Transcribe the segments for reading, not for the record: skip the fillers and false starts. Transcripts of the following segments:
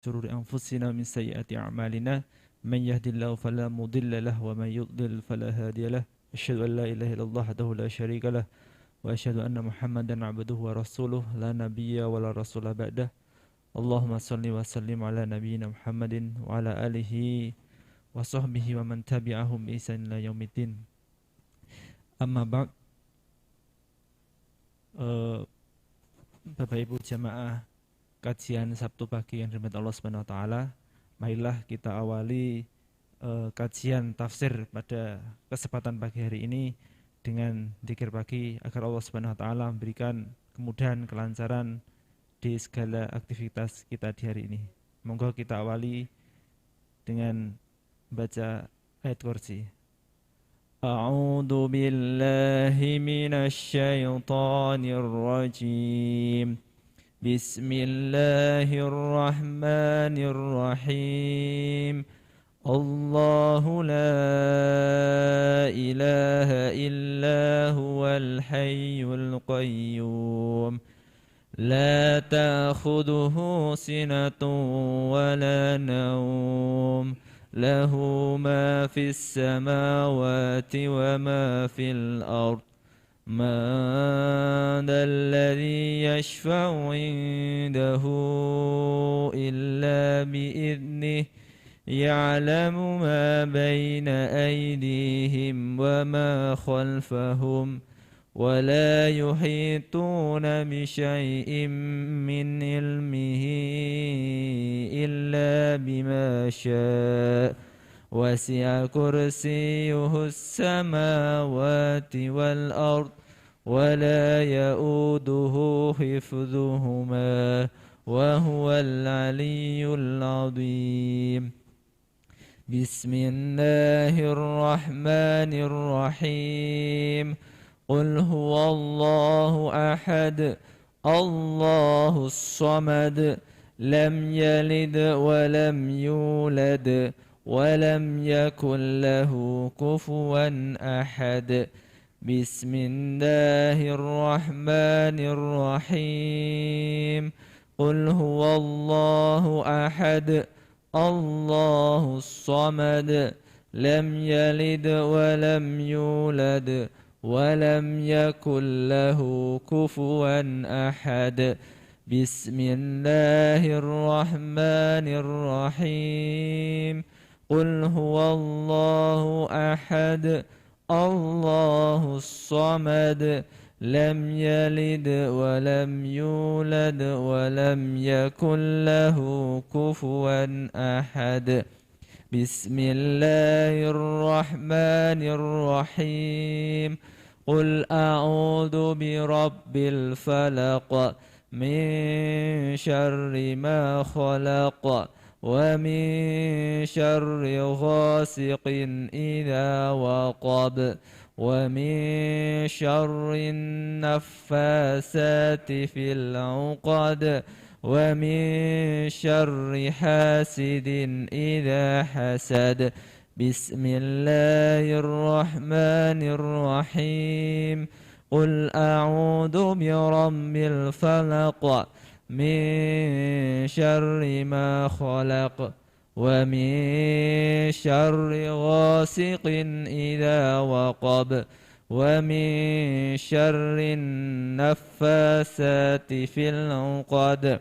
شرور أنفسنا من سيئات أعمالنا من يهد الله فلا مضل له ومن يضلل فلا هادي له أشهد أن لا إله إلا الله وحده لا شريك له وأشهد أن محمدا عبده ورسوله لا نبي ولا رسول بعده اللهم صل وسلم على نبينا محمد وعلى آله وصحبه ومن تبعهم بإحسان إلى يوم الدين أما بعد Bapak Ibu jamaah kajian Sabtu pagi yang dirahmati Allah Subhanahu wa taala, marilah kita awali kajian tafsir pada kesempatan pagi hari ini dengan zikir pagi agar Allah Subhanahu wa taala memberikan kemudahan, kelancaran di segala aktivitas kita di hari ini. Monggo kita awali dengan baca ayat kursi. A'udzu billahi minasy syaithanir rajim. Bismillahirrahmanirrahim. Allahu la ilaha illa huwal hayyul qayyum. La ta'khudhuhu sinatun wa la nawm. له ما في السماوات وما في الأرض من ذا الذي يشفع عنده إلا بإذنه يعلم ما بين أيديهم وما خلفهم ولا يحيطون بشيء من علمه إلا بما شاء وسع كرسيه السماوات والأرض ولا يؤوده حفظهما وهو العلي العظيم بسم الله الرحمن الرحيم قل هو الله أحد الله الصمد لم يلد ولم يولد ولم يكن له كفوا أحد بسم الله الرحمن الرحيم قل هو الله أحد الله الصمد لم يلد ولم يولد ولم يكن له كفوا أحد بسم الله الرحمن الرحيم قل هو الله أحد الله الصمد لم يلد ولم يولد ولم يكن له كفوا أحد بسم الله الرحمن الرحيم قل أعوذ برب الفلق من شر ما خلق ومن شر غاسق إذا وقب ومن شر النفاسات في العقد ومن شر حاسد إذا حسد بسم الله الرحمن الرحيم قل أعوذ برب الفلق من شر ما خلق ومن شر غاسق إذا وقب ومن شر النفاسات في العقد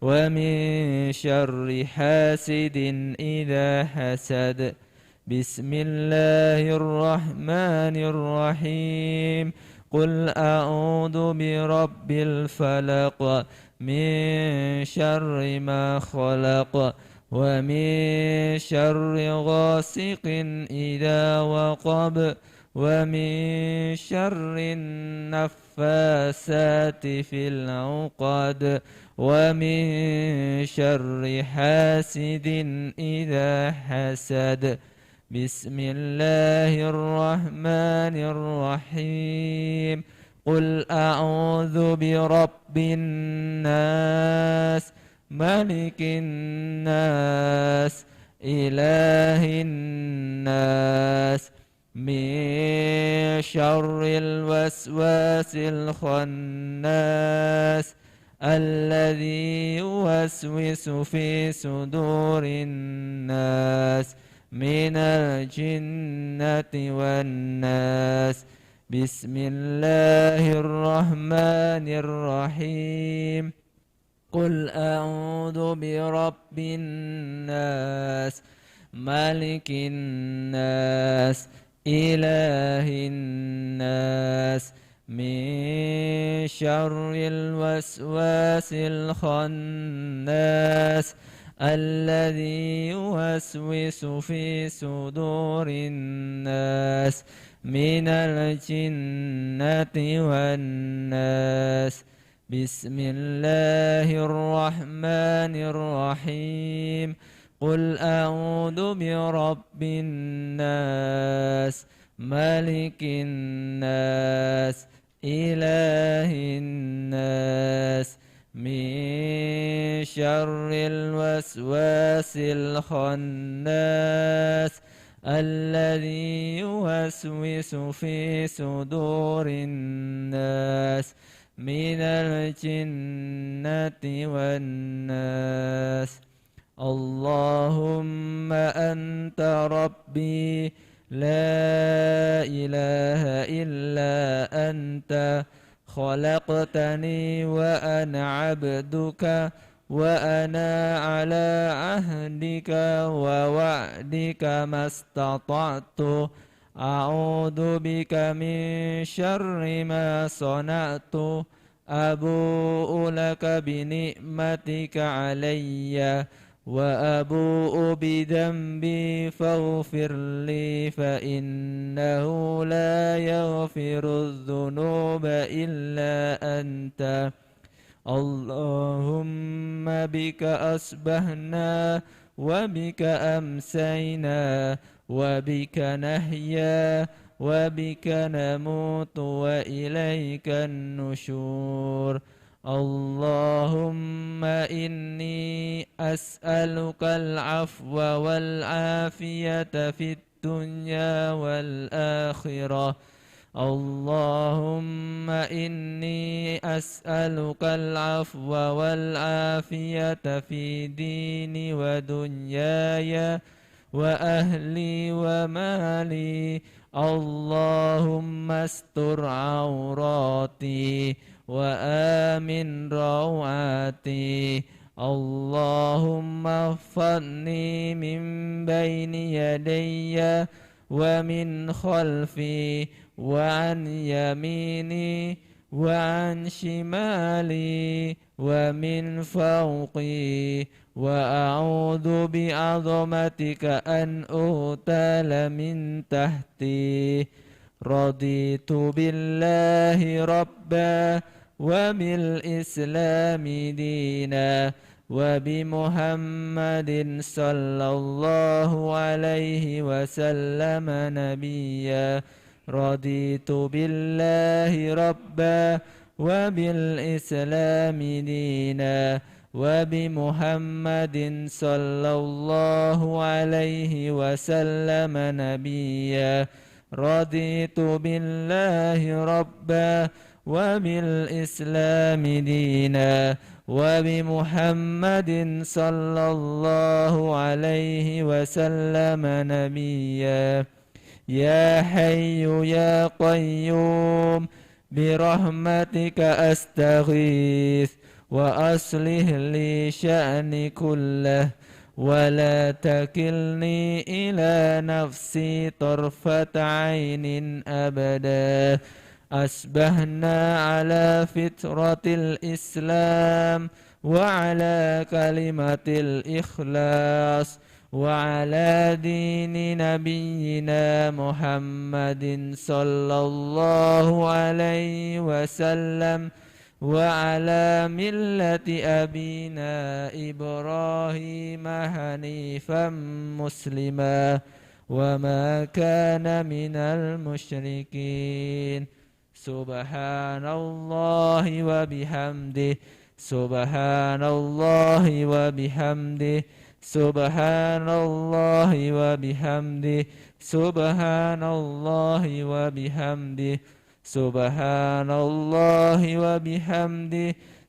ومن شر حاسد إذا حسد بسم الله الرحمن الرحيم قل أعوذ برب الفلق من شر ما خلق ومن شر غاسق إذا وقب ومن شر النفاسات في العقد ومن شر حاسد إذا حسد بسم الله الرحمن الرحيم قل أعوذ برب الناس ملك الناس إله الناس من شر الوسواس الخناس الذي يوسوس في صدور الناس من الجنة والناس. بسم الله الرحمن الرحيم. قل أعوذ برب الناس ملك الناس إله الناس من شر الوسواس الخناس الذي يوسوس في صدور الناس من الجنة والناس. بسم الله الرحمن الرحيم. قل أعوذ برب الناس ملك الناس إله الناس من شر الوسواس الخناس الذي يوسوس في صدور الناس من الجنة والناس. اللهم أنت ربي لا إله إلا أنت خلقتني وأنا عبدك وأنا على عهدك ووعدك ما استطعت أعوذ بك من شر ما صنعت أبوء لك بنعمتك علي وأبوء بذنبي فاغفر لي فإنه لا يغفر الذنوب إلا أنت. اللهم بك أصبحنا وبك أمسينا وبك نحيا وبك نموت وإليك النشور. اللهم إني أسألك العفو والعافية في الدنيا والآخرة. اللهم إني أسألك العفو والعافية في ديني ودنياي وأهلي ومالي. اللهم استر عوراتي وآمن روعاتي. اللهم احفظني من بين يدي ومن خلفي وعن يميني وعن شمالي ومن فوقي. وأعوذ بعظمتك أن أغتال من تحتي. رضيت بالله ربا وبالإسلام دينا وبمحمد صلى الله عليه وسلم نبيا. رضيت بالله ربا وبالإسلام دينا وبمحمد صلى الله عليه وسلم نبيا. رضيت بالله ربا وبالإسلام دينا وبمحمد صلى الله عليه وسلم نبيا. يا حي يا قيوم برحمتك أستغيث وأصلح لي شأني كله ولا تكلني إلى نفسي طرفة عين أبدا. أصبحنا على فطرة الإسلام وعلى كلمة الإخلاص وعلى دين نبينا محمد صلى الله عليه وسلم وعلى ملة أبينا إبراهيم حنيفا مسلما وما كان من المشركين. سبحان الله وبحمده سبحان الله وبحمده سبحان الله وبحمده سبحان الله وبحمده سبحان الله وبحمده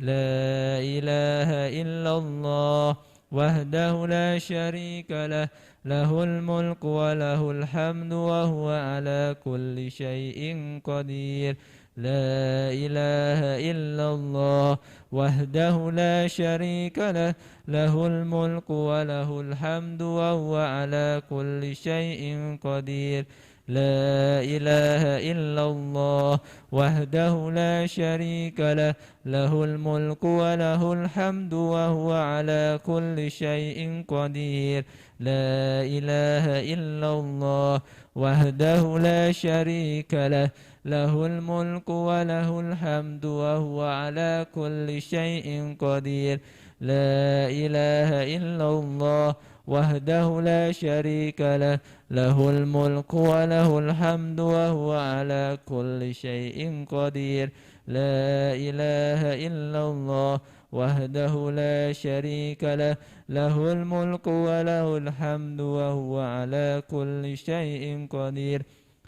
لا إله إلا الله وحده لا شريك له له الملك وله الحمد وهو على كل شيء قدير لا إله إلا الله وحده لا شريك له له الملك وله الحمد وهو على كل شيء قدير لا إله إلا الله وحده لا شريك له له الملك وله الحمد وهو على كل شيء قدير لا إله إلا الله وحده لا شريك له له الملك وله الحمد وهو على كل شيء قدير لا إله إلا الله وحده لا شريك له له الملك وله الحمد وهو على كل شيء قدير لا إله إلا الله وحده لا شريك له له الملك وله الحمد وهو على كل شيء قدير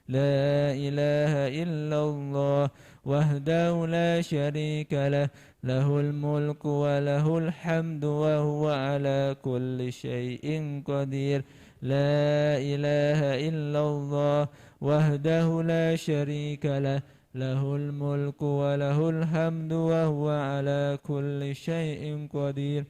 لا إله إلا الله وحده لا شريك له له الملك وله الحمد وهو على كل شيء قدير لا إله إلا الله وحده لا شريك له له الملك وله الحمد وهو على كل شيء قدير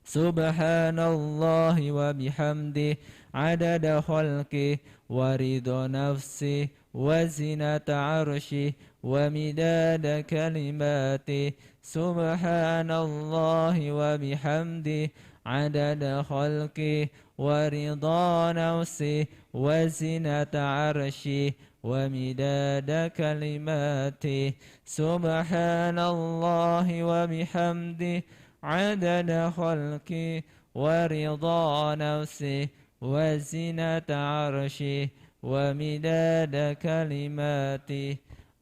سبحان الله وبحمده عدد خلقه ورضا نفسه وزنة عرشه ومداد كلماته سبحان الله وبحمده عدد خلقه ورضا نفسه وزنة عرشه ومداد كلماته سبحان الله وبحمده عدد خلقه ورضا نفسه وزنة عرشه ومداد كلماته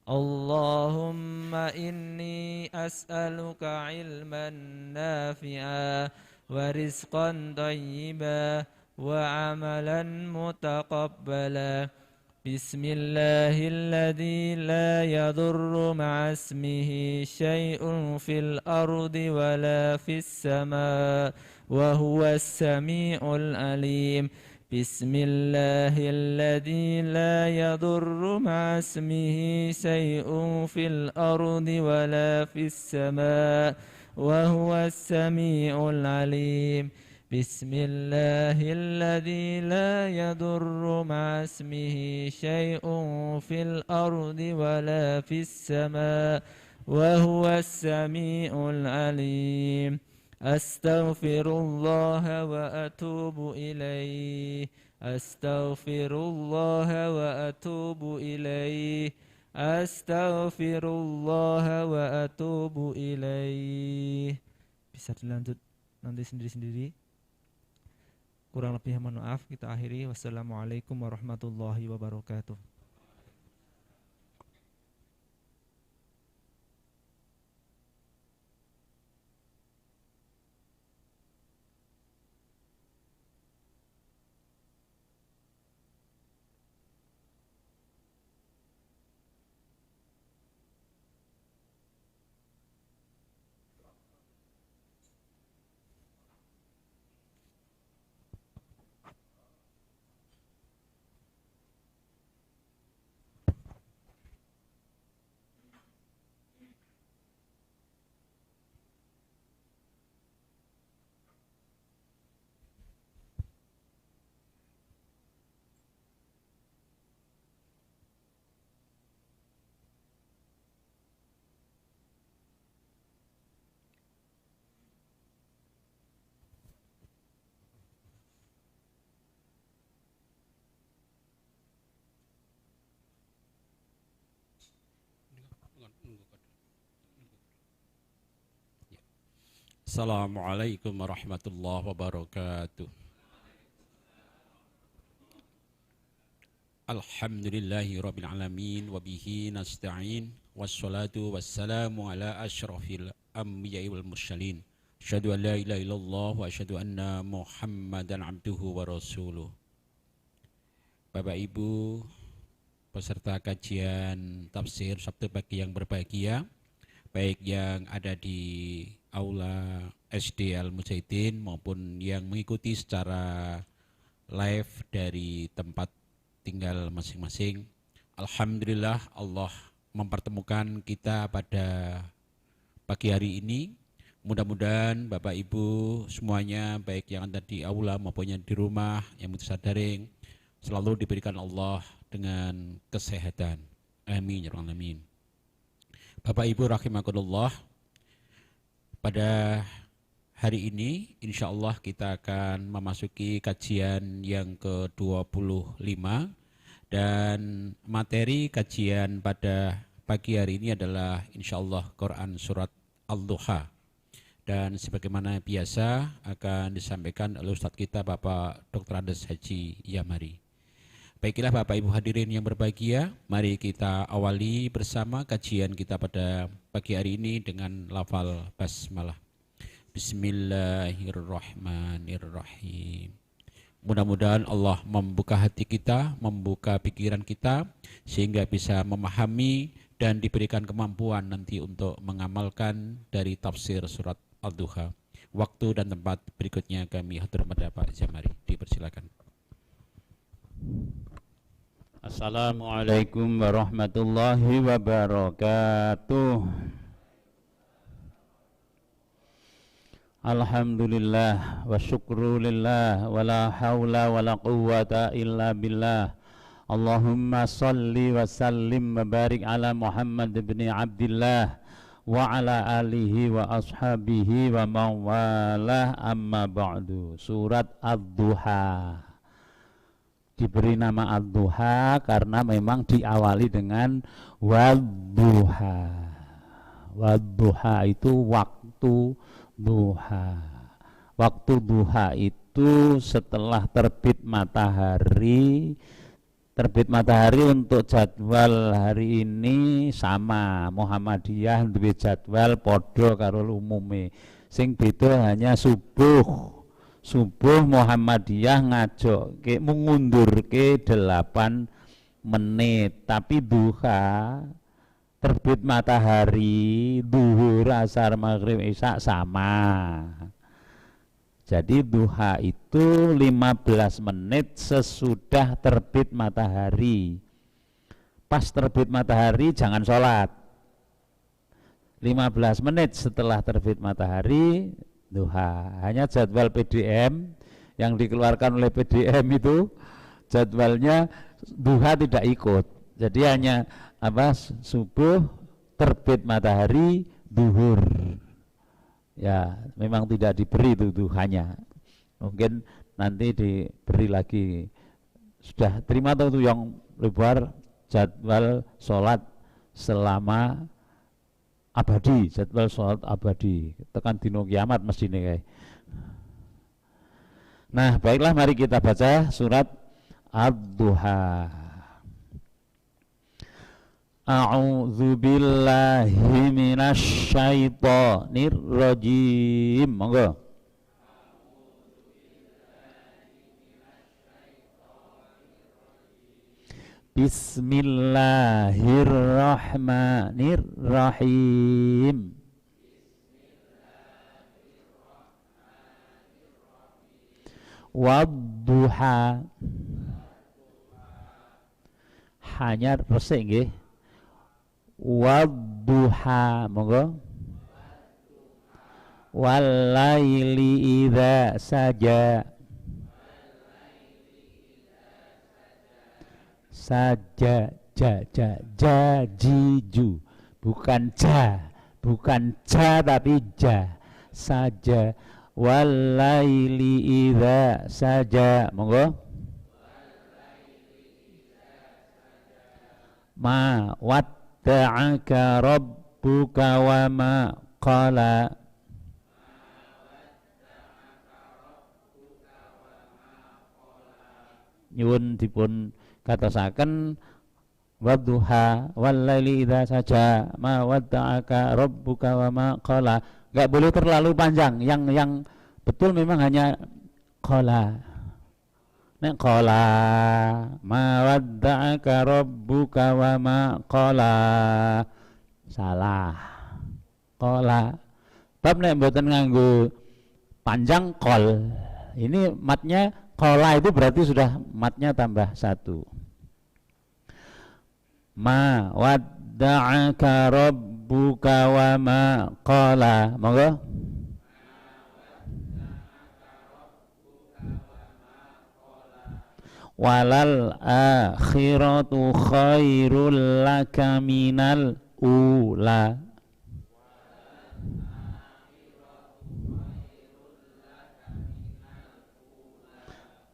اللهم إني أسألك علما نافعا ورزقا طيبا وعملا متقبلا بسم الله الذي لا يضر مع اسمه شيء في الأرض ولا في السماء وهو السميع العليم بسم الله الذي لا يضر مع اسمه شيء في الأرض ولا في السماء وهو السميع العليم بسم الله الذي لا يضر مع اسمه شيء في الأرض ولا في السماء وهو السميع العليم أستغفر الله وأتوب إليه أستغفر الله وأتوب إليه أستغفر الله وأتوب إليه. Bisa dilanjut nanti sendiri-sendiri. Kurang lebih mohon maaf, kita akhiri. Wassalamualaikum warahmatullahi wabarakatuh. Assalamualaikum warahmatullahi wabarakatuh. Alhamdulillahi rabbil alamin wa bihi nasta'in wassalatu wassalamu ala asyrafil anbiya'i wal mursalin. Asyhadu an la ilaha illallah wa asyhadu anna Muhammadan abduhu wa rasuluh. Bapak Ibu peserta kajian tafsir Sabtu pagi yang berbahagia, baik yang ada di aula SD Al-Mujahidin maupun yang mengikuti secara live dari tempat tinggal masing-masing. Alhamdulillah Allah mempertemukan kita pada pagi hari ini. Mudah-mudahan Bapak Ibu semuanya baik yang ada di aula maupun yang di rumah yang mutisar daring selalu diberikan Allah dengan kesehatan. Amin ya rabbal alamin. Bapak Ibu rahimakumullah, pada hari ini insya Allah kita akan memasuki kajian yang ke-25 dan materi kajian pada pagi hari ini adalah insya Allah Quran Surat Al-Duha. Dan sebagaimana biasa akan disampaikan oleh Ustadz kita Bapak Dr. Andes Haji Yamari. Baiklah Bapak Ibu hadirin yang berbahagia, mari kita awali bersama kajian kita pada pagi hari ini dengan lafal basmalah. Bismillahirrahmanirrahim. Mudah-mudahan Allah membuka hati kita, membuka pikiran kita, sehingga bisa memahami dan diberikan kemampuan nanti untuk mengamalkan dari tafsir surat Al-Duha. Waktu dan tempat berikutnya kami hatur pada Pak Jamari. Dipersilakan. Assalamualaikum warahmatullahi wabarakatuh. Alhamdulillah wa syukrulillah wa la hawla wa la quwwata illa billah. Allahumma salli wa sallim wa barik ala Muhammad ibn Abdillah wa ala alihi wa ashabihi wa mawalah, amma ba'du. Surat Ad-Duha diberi nama Ad-Duha karena memang diawali dengan Wad-Duha. Wad-Duha itu waktu duha. Waktu duha itu setelah terbit matahari. Terbit matahari untuk jadwal hari ini sama, Muhammadiyah duwe jadwal podo karo umume. Sing beda hanya subuh. Subuh Muhammadiyah ngajak mengundurke 8 menit, tapi duha terbit matahari, duhur, asar, maghrib, isya sama. Jadi duha itu 15 menit sesudah terbit matahari. Pas terbit matahari jangan sholat. 15 menit setelah terbit matahari duha. Hanya jadwal PDM yang dikeluarkan oleh PDM itu jadwalnya duha tidak ikut. Jadi hanya subuh, terbit matahari, duhur. Ya, memang tidak diberi itu duhanya. Mungkin nanti diberi lagi. Sudah terima tahu itu yang lebar jadwal sholat selama abadi, jadwal sholat abadi. Tekan dino kiamat mesti nih kayak. Nah, baiklah mari kita baca surat Ad-Duha. A'udzu billahi minasy syaithanir rajim. Monggo. Bismillahirrahmanirrahim. Wadduha. Hanya resik nggih. Wadduha, monggo. Walaili idza saja. Saja, jiju, bukan ja tapi ja, saja. Walaili idza saja, monggo. Ma wadda'aka rabbuka wa ma qala. Nyuwun dipun katosaken wadduha walaili idza saja ma wadda'aka rabbuka wa ma qala. Enggak boleh terlalu panjang. Yang betul memang hanya qala. Nek qala ma wadda'aka rabbuka wa ma qala, salah. Qala. Bab nek mboten nganggo panjang qol. Ini matnya qala itu berarti sudah matnya tambah 1. Ma wadda'aka rabbuka wa ma qala. Monggo. Walal akhiratu khairul laka minal ula.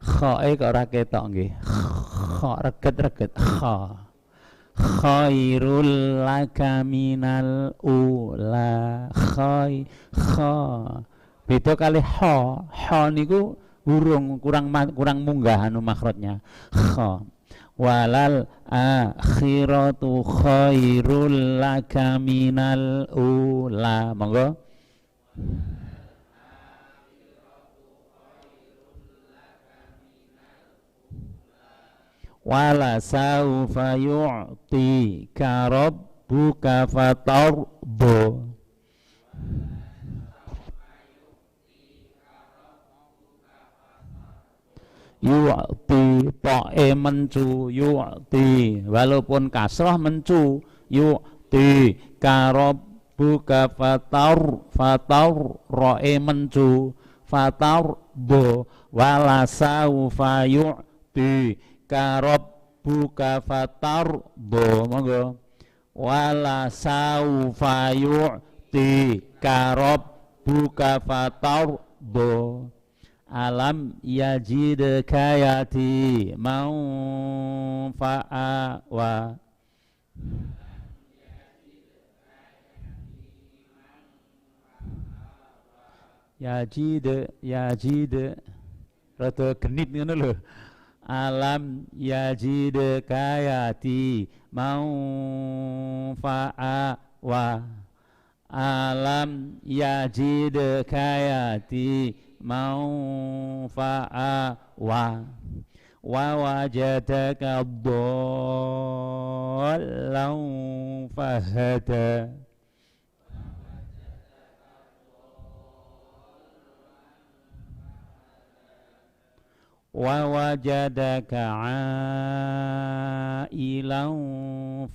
Khae kok ora ketok nggih. Kha reget-reget kha. Khairul laka minal ula. Khai kha. Beda kali ha. Ha niku hurung kurang munggah anu makhrajnya. Kha. Walal akhiratu khairul laka minal ula. Monggo. Wala saufa yu'tika rabbuka fatarbo. Yu'ti po'e mencu yu'ti walaupun kasrah mencu yu'ti karabbuka fatar ro'e mencu fatarbo. Wala saufa yu'ti karabbuka fatarbo. Monggo. Wala saufa yu'ti karabbuka fatarbo. Alam yajidka yati manfa'a wa yajid rada genit ngono lho. Alam yajidka yati manfa'a wa alam yajidka yati manfa'a wa wajadaka dhallan fahada wa wajadaka 'ailan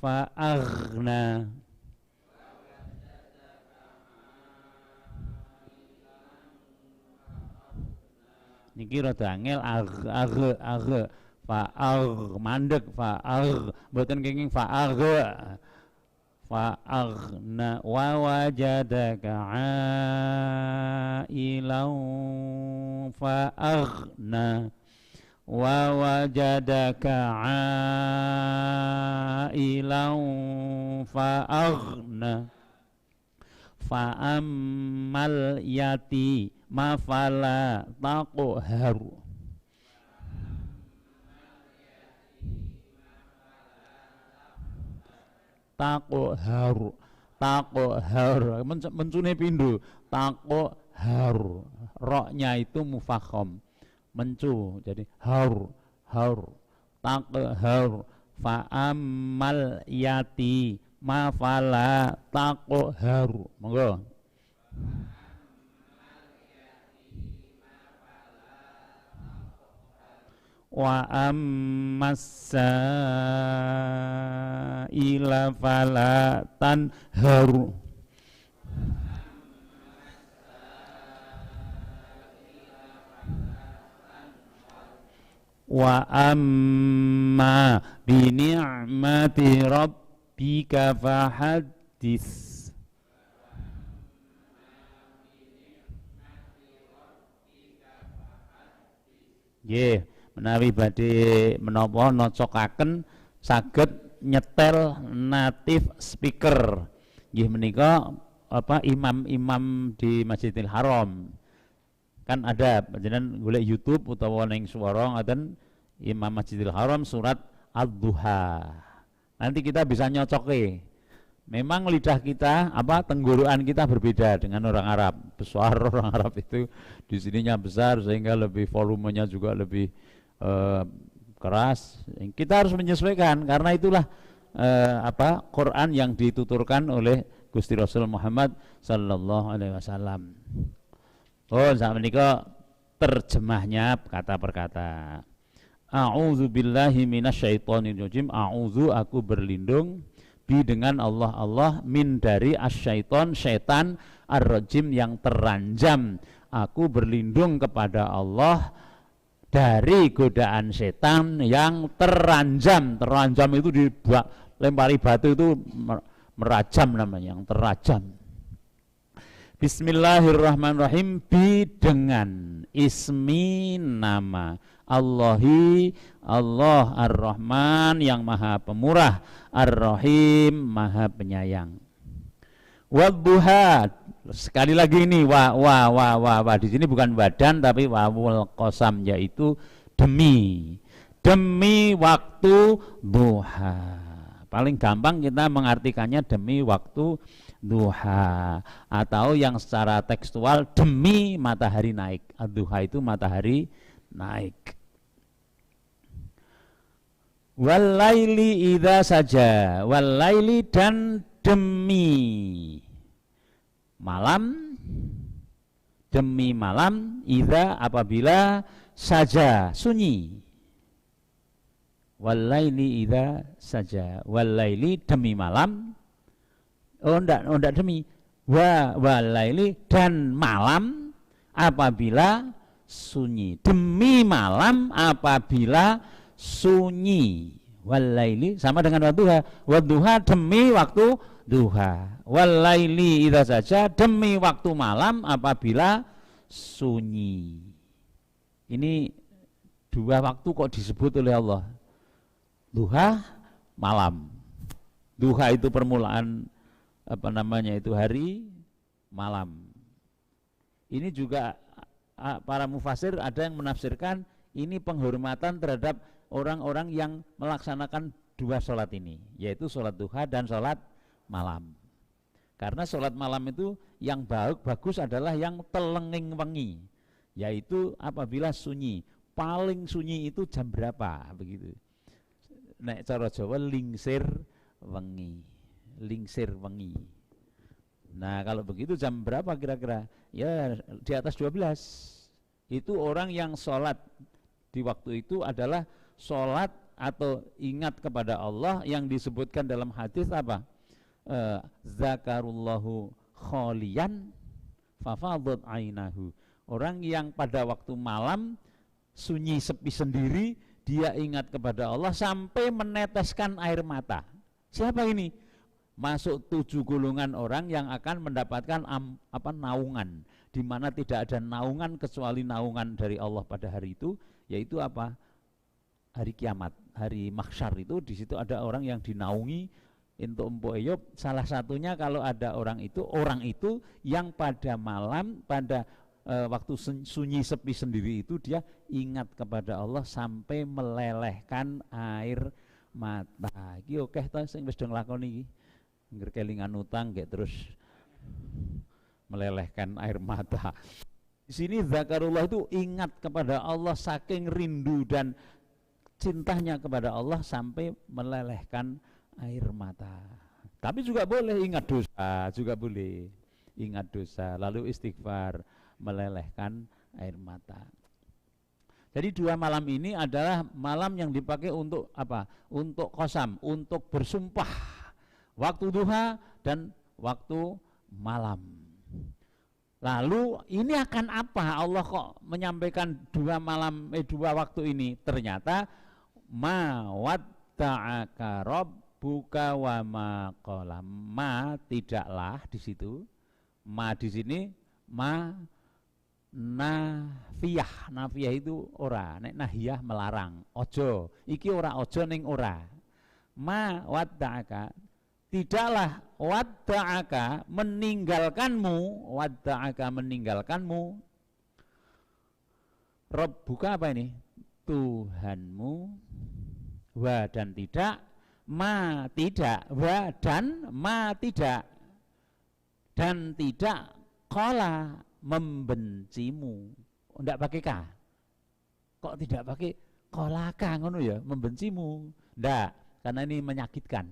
fa'aghna. Niki rada angel fa'agh mandek fa'agh mboten kenging fa'agh fa'aghna wa wajadaka 'ailan fa'aghna wa wajadaka 'ailan fa'aghna fa'ammal yati mafala taqharu mencune pindho taqharu roknya itu mufakham mencu jadi har taqharu fa'ammal yati mafala taqharu. Monggo. Wa ammas-sa'ila fala tanharu. Wa amma bi ni'mati rabbika fahaddits. Nggih, menawi badhe menapa nocokaken saged nyetel native speaker. Nggih menika apa imam-imam di Masjidil Haram. Kan ada panjenengan golek YouTube utawa ning swara ngoten Imam Masjidil Haram surat Ad-Duha. Nanti kita bisa nyocoke. Memang lidah kita tenggorokan kita berbeda dengan orang Arab. Besar orang Arab itu di sininya besar sehingga lebih volumenya juga lebih keras. Kita harus menyesuaikan karena itulah Quran yang dituturkan oleh Gusti Rasul Muhammad sallallahu alaihi wasallam. Oh, sak menika terjemahnya kata per kata. A'udzu billahi minasyaitonir rajim. A'udzu, aku berlindung, bi dengan Allah min dari asyaiton, syaitan, ar-rajim yang teranjam. Aku berlindung kepada Allah dari godaan setan yang teranjam. Teranjam itu dilempari batu itu merajam namanya, yang terajam. Bismillahirrahmanirrahim. Bi dengan ismi nama Allahi, Allah Ar-Rahman yang maha pemurah, Ar-Rahim maha penyayang. Wadduha, sekali lagi ini wa di sini bukan badan tapi wawul qasam, yaitu demi waktu duha. Paling gampang kita mengartikannya demi waktu duha, atau yang secara tekstual demi matahari naik. Duha itu matahari naik. Walaili idza saja, walaili dan demi malam, idza apabila saja sunyi. Walaili idza saja, walaili demi malam. Oh enggak demi. Walaili dan malam apabila sunyi. Demi malam apabila sunyi. Walaili sama dengan wadduha. Wadduha demi waktu duha. Walaili idza saja, demi waktu malam apabila sunyi. Ini dua waktu kok disebut oleh Allah. Duha, malam. Duha itu permulaan hari, malam. Ini juga para mufasir ada yang menafsirkan ini penghormatan terhadap orang-orang yang melaksanakan dua sholat ini, yaitu sholat duha dan sholat malam. Karena sholat malam itu yang bagus adalah yang telenging wengi, yaitu apabila sunyi. Paling sunyi itu jam berapa begitu. Nek cara Jawa lingsir wengi. Nah, kalau begitu jam berapa kira-kira? Ya di atas 12. Itu orang yang sholat di waktu itu adalah sholat atau ingat kepada Allah yang disebutkan dalam hadis apa? Zakarullahu kholian fafadhat ainahu. Orang yang pada waktu malam sunyi sepi sendiri, dia ingat kepada Allah sampai meneteskan air mata. Siapa ini? Masuk 7 golongan orang yang akan mendapatkan naungan, di mana tidak ada naungan kecuali naungan dari Allah pada hari itu, yaitu apa? Hari kiamat, hari mahsyar itu. Di situ ada orang yang dinaungi. Untuk Mpok Eyop salah satunya kalau ada orang itu yang pada malam, pada waktu sunyi sepi sendiri itu dia ingat kepada Allah sampai melelehkan air mata. Iki akeh ta sing wis do nglakoni iki. Ngrekelingan utang kayak terus melelehkan air mata. Di sini zakarullah itu ingat kepada Allah saking rindu dan cintanya kepada Allah sampai melelehkan air mata. Tapi juga boleh ingat dosa, juga boleh ingat dosa lalu istighfar, melelehkan air mata. Jadi 2 malam ini adalah malam yang dipakai untuk apa? Untuk qasam, untuk bersumpah. Waktu duha dan waktu malam. Lalu ini akan apa? Allah kok menyampaikan 2 waktu ini? Ternyata ma watta'aka rabbuka wa ma qala. Ma tidaklah di situ. Ma di sini ma nafiyah itu ora, nek nahiyah melarang, ojo. Iki ora ojo ning ora. Ma watta'aka, tidaklah watta'aka meninggalkanmu, Rabbuka apa ini? Tuhanmu, wa dan tidak, ma tidak, wa dan ma tidak, dan tidak qala membencimu. Enggak pakai ka. Kok tidak pakai kolaka ngono ya, membencimu. Enggak, karena ini menyakitkan.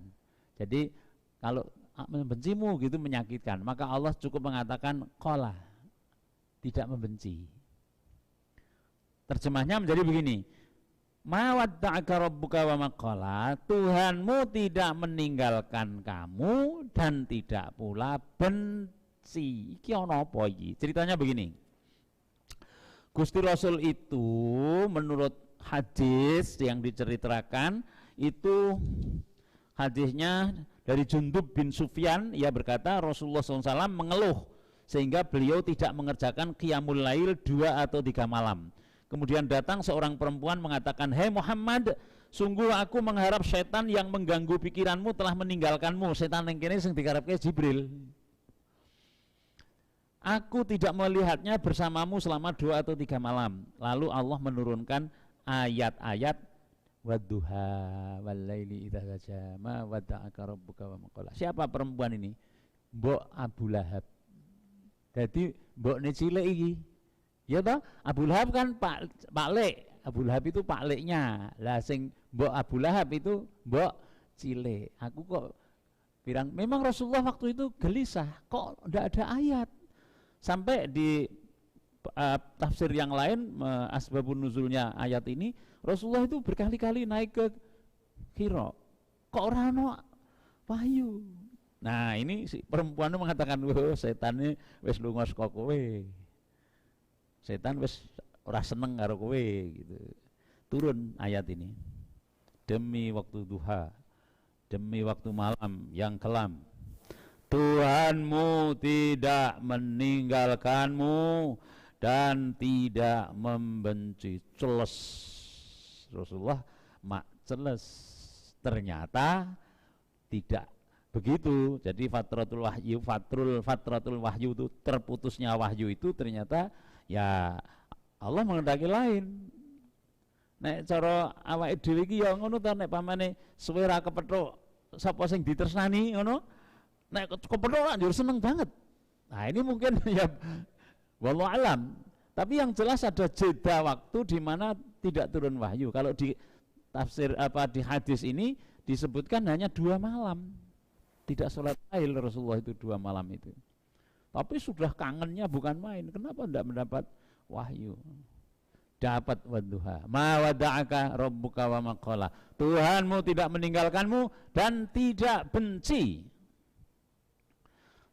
Jadi kalau membencimu gitu menyakitkan. Maka Allah cukup mengatakan qala, tidak membenci. Terjemahnya menjadi begini, ma wadda'aka rabbuka wa ma qala, Tuhanmu tidak meninggalkan kamu dan tidak pula benci. Iki ono apa iki? Ceritanya begini. Gusti Rasul itu menurut hadis yang diceritakan itu, hadisnya dari Jundub bin Sufyan, ia berkata Rasulullah SAW mengeluh sehingga beliau tidak mengerjakan qiyamul lail 2 atau 3 malam. Kemudian datang seorang perempuan mengatakan, "Hei Muhammad, sungguh aku mengharap setan yang mengganggu pikiranmu telah meninggalkanmu." Setan yang kini sing dikarepke Jibril. "Aku tidak melihatnya bersamamu selama 2 atau 3 malam." Lalu Allah menurunkan ayat-ayat wadduha wallaili idza saja ma wadda'aka rabbuka wa ma qala. Siapa perempuan ini? Mbok Abu Lahab. Jadi mbokne cilik iki. Ya toh, Abu Lahab kan Pak Lek. Abu Lahab itu Pak Leknya. Lah sing mbok Abu Lahab itu mbok cilik. Aku kok bilang memang Rasulullah waktu itu gelisah, kok ndak ada ayat. Sampai di tafsir yang lain, asbabun nuzulnya ayat ini, Rasulullah itu berkali-kali naik ke Hira, kok ora ono wahyu. Nah ini si perempuan itu mengatakan, "Wah, setan ini wis lunga saka kowe. Setan wis ora seneng karo kowe," gitu. Turun ayat ini. Demi waktu duha, demi waktu malam yang kelam, Tuhanmu tidak meninggalkanmu dan tidak membenci. Celes Rasulullah mak celes, ternyata tidak begitu. Jadi fatratul wahyu itu terputusnya wahyu itu ternyata ya Allah menghendaki lain. Nek cara awake dhewe iki ya ngono ta, nek pamane suwe ra kepethuk sapa sing ditresnani ngono, nek kepethuk yo seneng banget. Nah ini mungkin ya wallahu alam. Tapi yang jelas ada jeda waktu di mana tidak turun wahyu. Kalau di tafsir di hadis ini disebutkan hanya 2 malam. Tidak sholat lail Rasulullah itu 2 malam itu. Tapi sudah kangennya bukan main. Kenapa tidak mendapat wahyu? Dapat wadduha. Ma wada'aka rabbuka wa ma qala. Tuhanmu tidak meninggalkanmu dan tidak benci.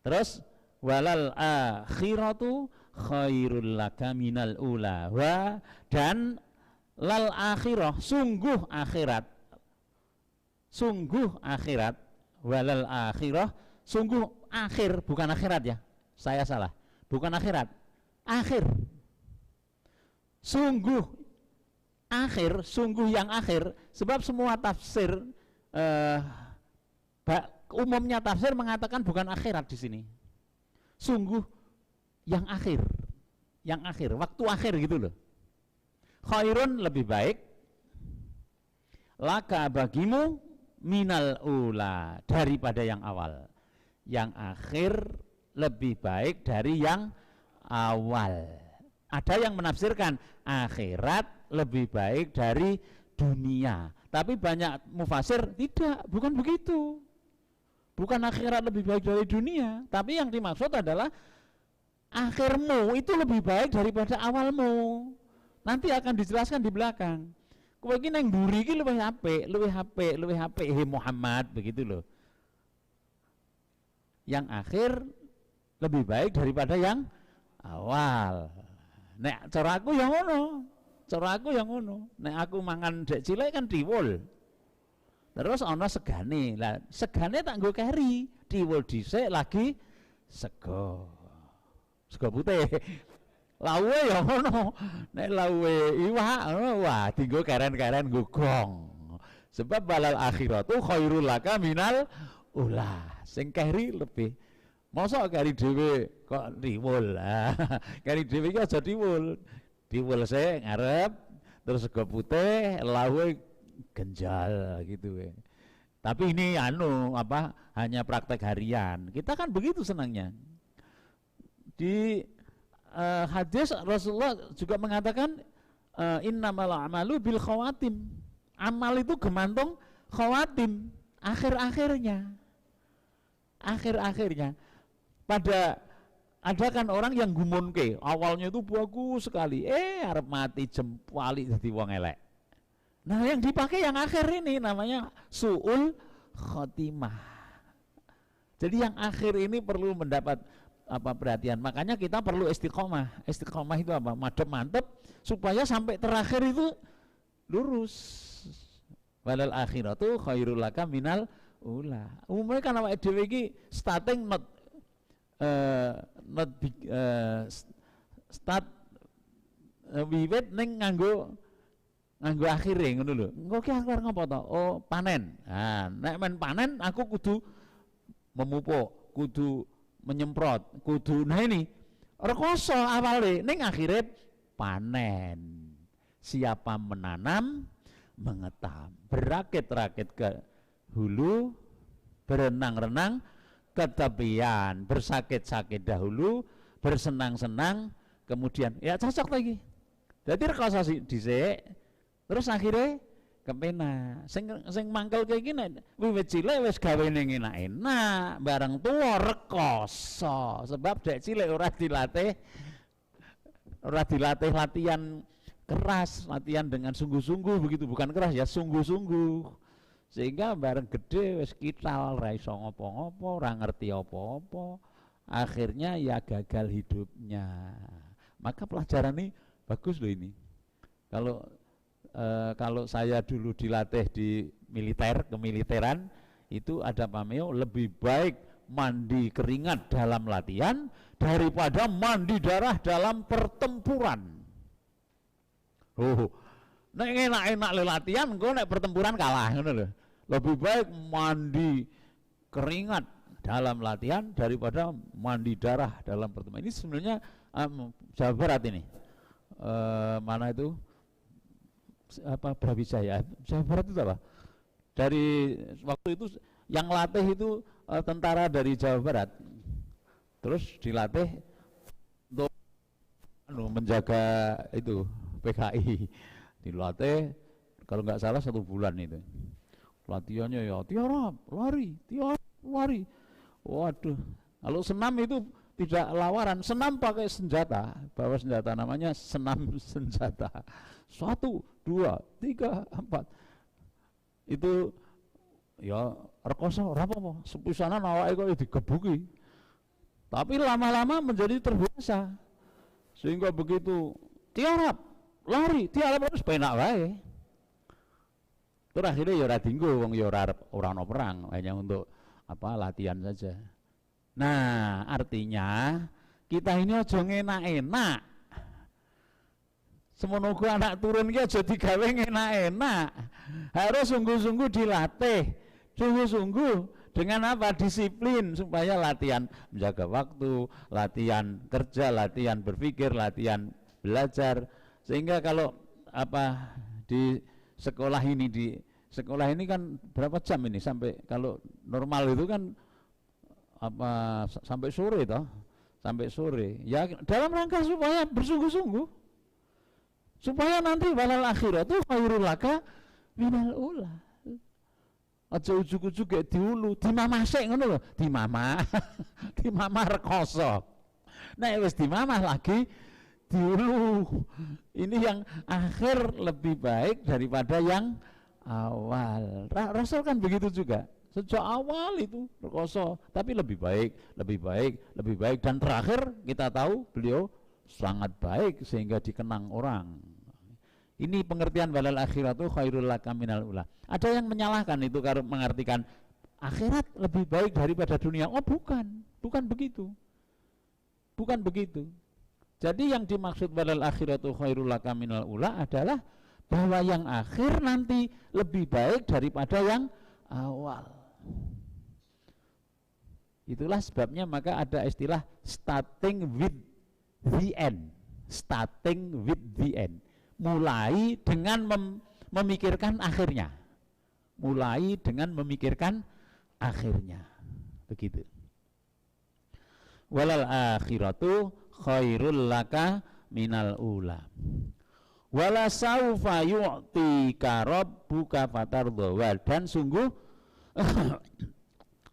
Terus walal akhiratu khairul laka minal ula. Dan lal akhirah, sungguh akhirat, walal akhirah, sungguh akhir, bukan akhirat ya, saya salah, bukan akhirat, akhir, sungguh akhir, sungguh yang akhir. Sebab semua tafsir umumnya tafsir mengatakan bukan akhirat di sini, sungguh yang akhir, waktu akhir gitu loh. Khairun lebih baik, laka bagimu, minal ula, daripada yang awal. Yang akhir lebih baik dari yang awal. Ada yang menafsirkan akhirat lebih baik dari dunia, tapi banyak mufasir tidak, bukan begitu. Bukan akhirat lebih baik dari dunia, tapi yang dimaksud adalah akhirmu itu lebih baik daripada awalmu. Nanti akan dijelaskan di belakang. Kowe iki nang mburi iki luwih apik he Muhammad, begitu loh. Yang akhir lebih baik daripada yang awal. Nek cara aku yang ngono. Nek aku mangan dek cilik kan diwul. Terus ana segane. Lah segane tak nggo keri, diwul dhisik lagi sego putih. Lauwe ya ngono. Nek lauwe iwak ngono, wah dienggo keren-keren nggo gong. Sebab balal akhiratu khairul laka minal ula. Sing keri lebih. Mosok keri dhewe kok diwul. Keri dhewe iki aja diwul. Diwul sik ngarep, terus sego putih, lauwe genjal gitu. Tapi ini hanya praktek harian. Kita kan begitu senangnya. Di hadis Rasulullah juga mengatakan innamal a'malu bil khawatim. Amal itu gemantung khawatim, akhir-akhirnya. akhir-akhirnya. Ada kan orang yang gumunke, awalnya itu bagus sekali, arep mati jempali dadi wong elek. Nah, yang dipakai yang akhir ini namanya su'ul khotimah. Jadi yang akhir ini perlu mendapat perhatian. Makanya kita perlu istiqomah. Istiqomah itu apa? Madep mantep supaya sampai terakhir itu lurus. Walal akhiratu khairul laka minal ula. Umumnya kan awake dhewe iki starting start wiwit ning nganggo akhire ngono lho. Engko ki aku arep ngopo to? Oh, panen. Nah, nek men panen aku kudu memupuk, kudu menyemprot, kudu nah ini rekoso awale ning akhire panen. Siapa menanam mengetam, berakit-rakit ke hulu, berenang-renang ke tepian, bersakit-sakit dahulu, bersenang-senang, kemudian ya cocok lagi. Jadi rekoso dhisik, terus akhirnya kepena. Sing mangkel kayak gini, wiwit cilik wis gawene enak-enak, bareng tua rekoso. Sebab dek cilik ora dilatih latihan keras, latihan dengan sungguh-sungguh begitu, bukan keras ya, sungguh-sungguh. Sehingga bareng gede wis kital, ra iso ngopo-ngopo, ora ngerti apa-apa, akhirnya ya gagal hidupnya. Maka pelajaran ini bagus loh ini. Kalau saya dulu dilatih di militer, kemiliteran itu ada pameo, lebih baik mandi keringat dalam latihan daripada mandi darah dalam pertempuran. Nek enak-enak le latihan, engko nek pertempuran kalah ngono lho. Lebih baik mandi keringat dalam latihan daripada mandi darah dalam pertempuran. Ini sebenarnya Jawa Barat ini. Mana itu? Brawijaya. Jawa Barat itu apa? Dari waktu itu yang latih itu tentara dari Jawa Barat. Terus dilatih untuk menjaga itu PKI. Dilatih kalau nggak salah 1 bulan itu. Latihannya ya tiarap, lari. Waduh, kalau senam itu tidak lawaran, senam pakai senjata, bawa senjata namanya senam senjata. 1, 2, 3, 4. Itu ya rekoso ora apa-apa, sepisanan awake kok digebuki. Tapi lama-lama menjadi terbiasa. Sehingga begitu tiarap, lari, tiarap terus penak wae. Terus akhirnya ya ora dinggo wong ya ora ana perang, hanya untuk latihan saja. Nah, artinya kita ini aja ngenak-enak. Semono ku anak turun ki aja digawe enak-enak. Harus sungguh-sungguh dilatih. Sungguh-sungguh dengan apa? Disiplin supaya latihan menjaga waktu, latihan kerja, latihan berpikir, latihan belajar. Sehingga kalau di sekolah ini kan berapa jam ini sampai kalau normal itu kan sampai sore toh. Sampai sore. Ya dalam rangka supaya bersungguh-sungguh. Supaya nanti walal akhiratu khairul laka minal ula. Aja ujug-ujug gek diulu, dimamah sik ngono lho, dimamah rekoso. Nek wis dimamah lagi diulu. Ini yang akhir lebih baik daripada yang awal. Rasul kan begitu juga. Sejak awal itu rekoso, tapi lebih baik dan terakhir kita tahu beliau sangat baik sehingga dikenang orang. Ini pengertian walal akhiratu khairul laka minal ula. Ada yang menyalahkan itu kalau mengartikan akhirat lebih baik daripada dunia. Oh bukan begitu. Bukan begitu. Jadi yang dimaksud walal akhiratu khairul laka minal ula adalah bahwa yang akhir nanti lebih baik daripada yang awal. Itulah sebabnya maka ada istilah starting with the end. Starting with the end. Mulai dengan memikirkan akhirnya. Mulai dengan memikirkan akhirnya. Begitu. Walal akhiratu khairul laka minal ula. Wala saufa yu'tika rabbuka fatardha. Dan sungguh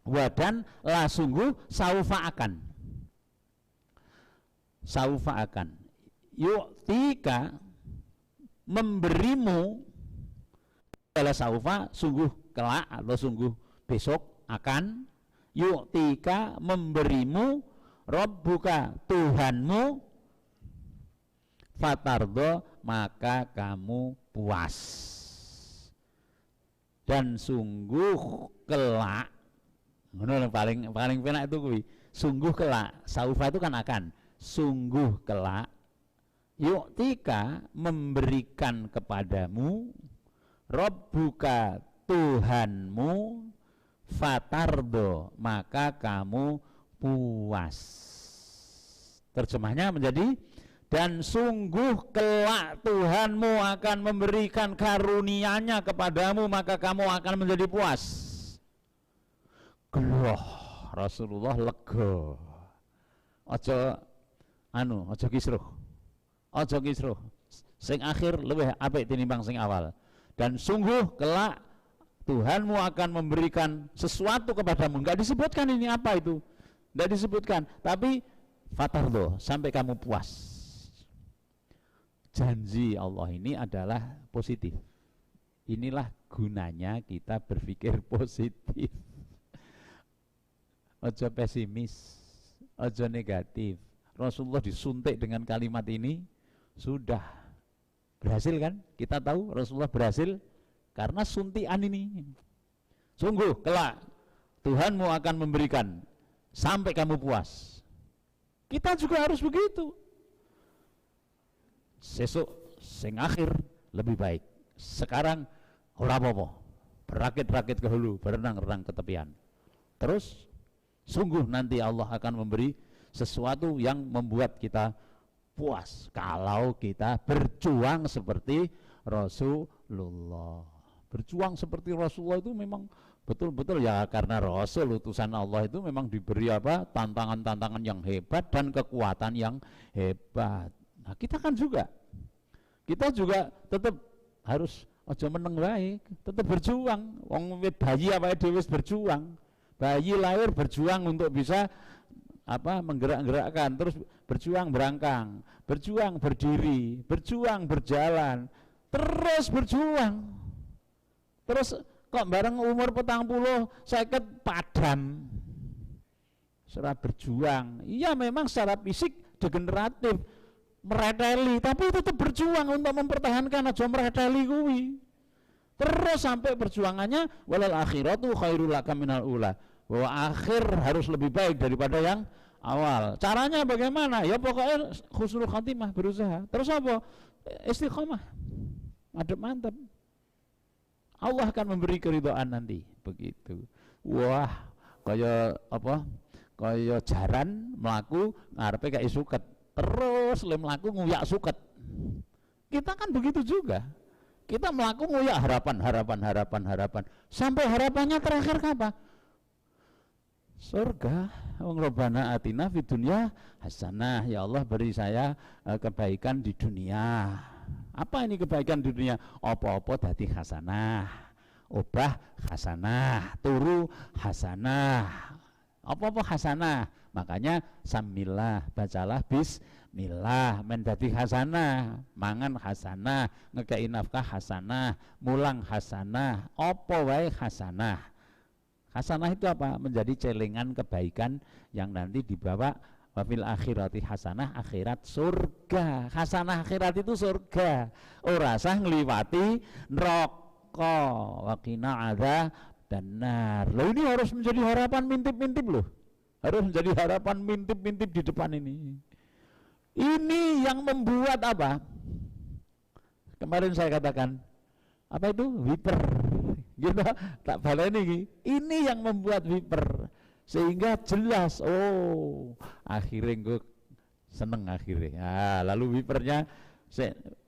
Wadan la sungguh saufa akan yu'tika memberimu adalah saufa sungguh kelak atau sungguh besok akan yu'tika memberimu Rabbuka Tuhanmu fatardo maka kamu puas dan sungguh kelak yang paling penak itu kuwi sungguh kelak saufa itu kan akan sungguh kelak yu'tika memberikan kepadamu Rabbuka Tuhanmu fatardo maka kamu puas. Terjemahnya menjadi dan sungguh kelak Tuhanmu akan memberikan karunia-Nya kepadamu maka kamu akan menjadi puas. Geloh Rasulullah lega. Aja kisruh. Sing akhir lebih apik tinimbang sing awal. Dan sungguh kelak Tuhanmu akan memberikan sesuatu kepadamu. Enggak disebutkan ini apa itu. Enggak disebutkan, tapi fatardo sampai kamu puas. Janji Allah ini adalah positif. Inilah gunanya kita berpikir positif. Ojo pesimis, ojo negatif. Rasulullah disuntik dengan kalimat ini sudah berhasil kan? Kita tahu Rasulullah berhasil karena suntikan ini. Sungguh kelak Tuhanmu akan memberikan sampai kamu puas. Kita juga harus begitu. Sesuk sing akhir lebih baik. Sekarang ora apa-apa. Berakit-rakit ke hulu, berenang-renang ke tepian. Terus sungguh nanti Allah akan memberi sesuatu yang membuat kita puas kalau kita berjuang seperti Rasulullah. Berjuang seperti Rasulullah itu memang betul-betul ya, karena Rasul utusan Allah itu memang diberi apa? Tantangan-tantangan yang hebat dan kekuatan yang hebat. Nah, kita kan juga tetap harus aja meneng wae, tetap berjuang. Wong bayi apa dhewe berjuang. Bayi lahir berjuang untuk bisa apa menggerak-gerakkan, terus berjuang berangkang, berjuang berdiri, berjuang berjalan, terus berjuang. Terus kok bareng umur 40 50 padam. Secara berjuang. Iya memang secara fisik degeneratif, mereteli, tapi tetap berjuang untuk mempertahankan aja mereteli kuwi. Terus sampai perjuangannya walal akhiratu khairul laka minal ula. Bahwa akhir harus lebih baik daripada yang awal. Caranya bagaimana? Ya pokoknya husnul khatimah, berusaha. Terus apa? Istiqomah. Mantap. Allah akan memberi keridhaan nanti, begitu. Wah, kaya apa? Kaya jaran melaku ngarepe kayak suket. Terus le melaku nguyak suket. Kita kan begitu juga. Kita melaku nguyak harapan. Sampai harapannya terakhir apa? Surga. Rabbana atina fid dunya hasanah, ya Allah beri saya kebaikan di dunia. Apa ini kebaikan di dunia? Apa-apa dadi hasanah, obah hasanah, turu hasanah. Apa-apa hasanah. Makanya samillah, bacalah bismillah, men dadi hasanah, mangan hasanah, ngekei nafkah hasanah, mulang hasanah, apa wae hasanah. Hasanah itu apa? Menjadi celengan kebaikan yang nanti dibawa wafil akhirati hasanah, akhirat surga. Hasanah akhirat itu surga. Ora sah ngliwati neraka. Waqina adza dan nar. Loh, ini harus menjadi harapan mintip-mintip loh. Harus menjadi harapan mintip-mintip di depan ini. Ini yang membuat apa? Kemarin saya katakan apa itu? Wiper. Gitu, tak baleni. Ini yang membuat wiper sehingga jelas. Oh, akhirnya gue seneng akhirnya. Lalu wipernya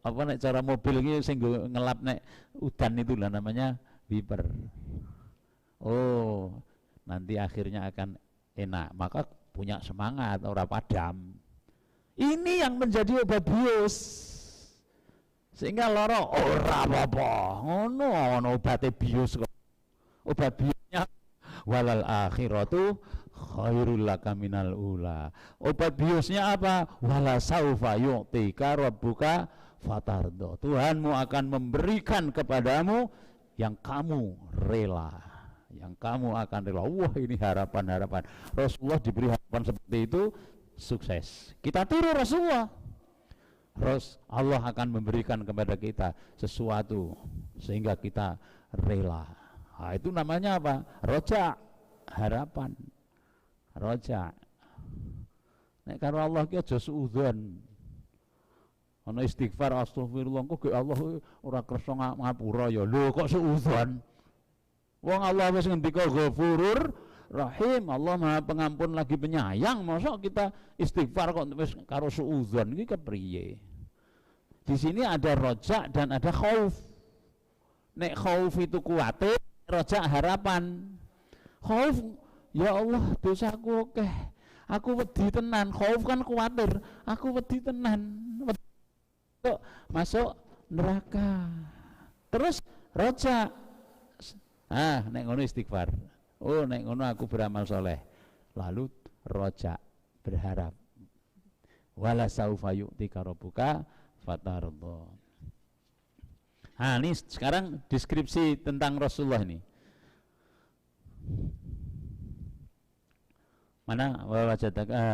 apa nek cara mobil ini sing ngelap nek udan itu lah namanya wiper. Oh, nanti akhirnya akan enak. Maka punya semangat, ora padam. Ini yang menjadi obat bius. Sehingga loro ora apa-apa. Ngono ana obate bius kok. Obat biusnya walal akhiratu khairul laka minal ula. Obat biusnya apa? Wala saufa yu'tika rabbuka fatardo. Tuhanmu akan memberikan kepadamu yang kamu rela, yang kamu akan rela. Wah, ini harapan-harapan. Rasulullah diberi harapan seperti itu, sukses. Kita tiru Rasulullah. Allah akan memberikan kepada kita sesuatu sehingga kita rela. Nah, itu namanya apa? Roja, harapan. Roja. Nek karo Allah ki aja suudzon. Ana istighfar astagfirullah kok Allah ora kersa ngapura ya. Lho kok suudzon? Wong Allah wis ngendika Ghafurur Rahim, Allah Maha Pengampun lagi penyayang, masa kita istighfar kok wis karo suudzon iki kepriye? Di sini ada roja dan ada khauf. Nek khauf itu kuwatir, roja harapan. Khauf, ya Allah dosaku oke, aku wedi tenan. Khauf kan kuwatir, aku wedi tenan, masuk neraka. Terus roja, nek ngono istighfar. Oh, nek ngono aku beramal soleh. Lalu roja, berharap. Wala saufa yu'tika rabbuka fatardo. Ini sekarang deskripsi tentang Rasulullah ini. Mana wajadaka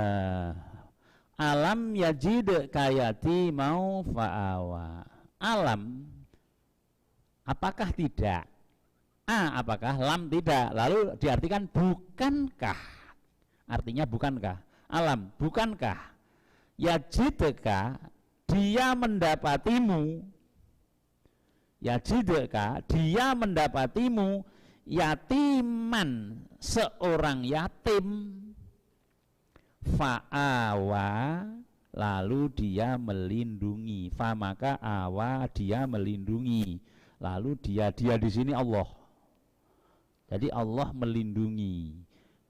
alam yajid kayati mau fa'awa. Alam, apakah tidak? Apakah? Lam tidak. Lalu diartikan bukankah? Artinya bukankah? Alam, bukankah? Yajidka, dia mendapatimu. Yajidka, dia mendapatimu yatiman, seorang yatim. Fa'awa, lalu dia melindungi. Fa maka awa, dia melindungi. Lalu dia di sini Allah. Jadi Allah melindungi.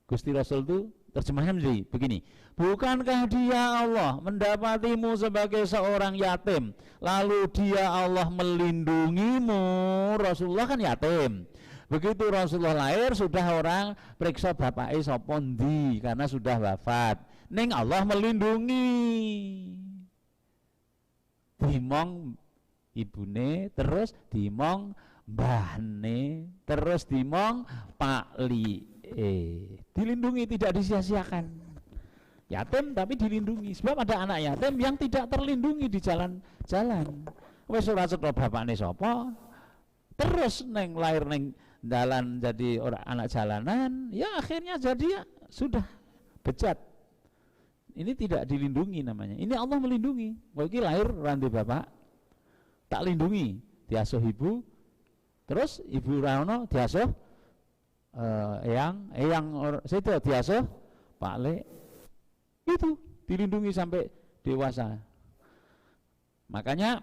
Gusti Rasul itu terjemahnya menjadi begini. Bukankah dia Allah mendapatimu sebagai seorang yatim, lalu dia Allah melindungimu? Rasulullah kan yatim. Begitu Rasulullah lahir sudah orang periksa bapake sapa ndi karena sudah wafat. Ning Allah melindungi. Dimong ibune, terus dimong mbahne, terus dimong pakli. Dilindungi, tidak disia-siakan. Yatim tapi dilindungi. Sebab ada anak yatim yang tidak terlindungi di jalan-jalan. Wis ora cetha bapakne sapa, terus neng lahir neng dalan jadi orang anak jalanan, ya akhirnya jadi ya sudah bejat. Ini tidak dilindungi namanya. Ini Allah melindungi. Bagi lahir ranti bapak, tak lindungi, diasuh ibu, terus ibu rano diasuh eyang situ diasuh Pak Le, itu dilindungi sampai dewasa. Makanya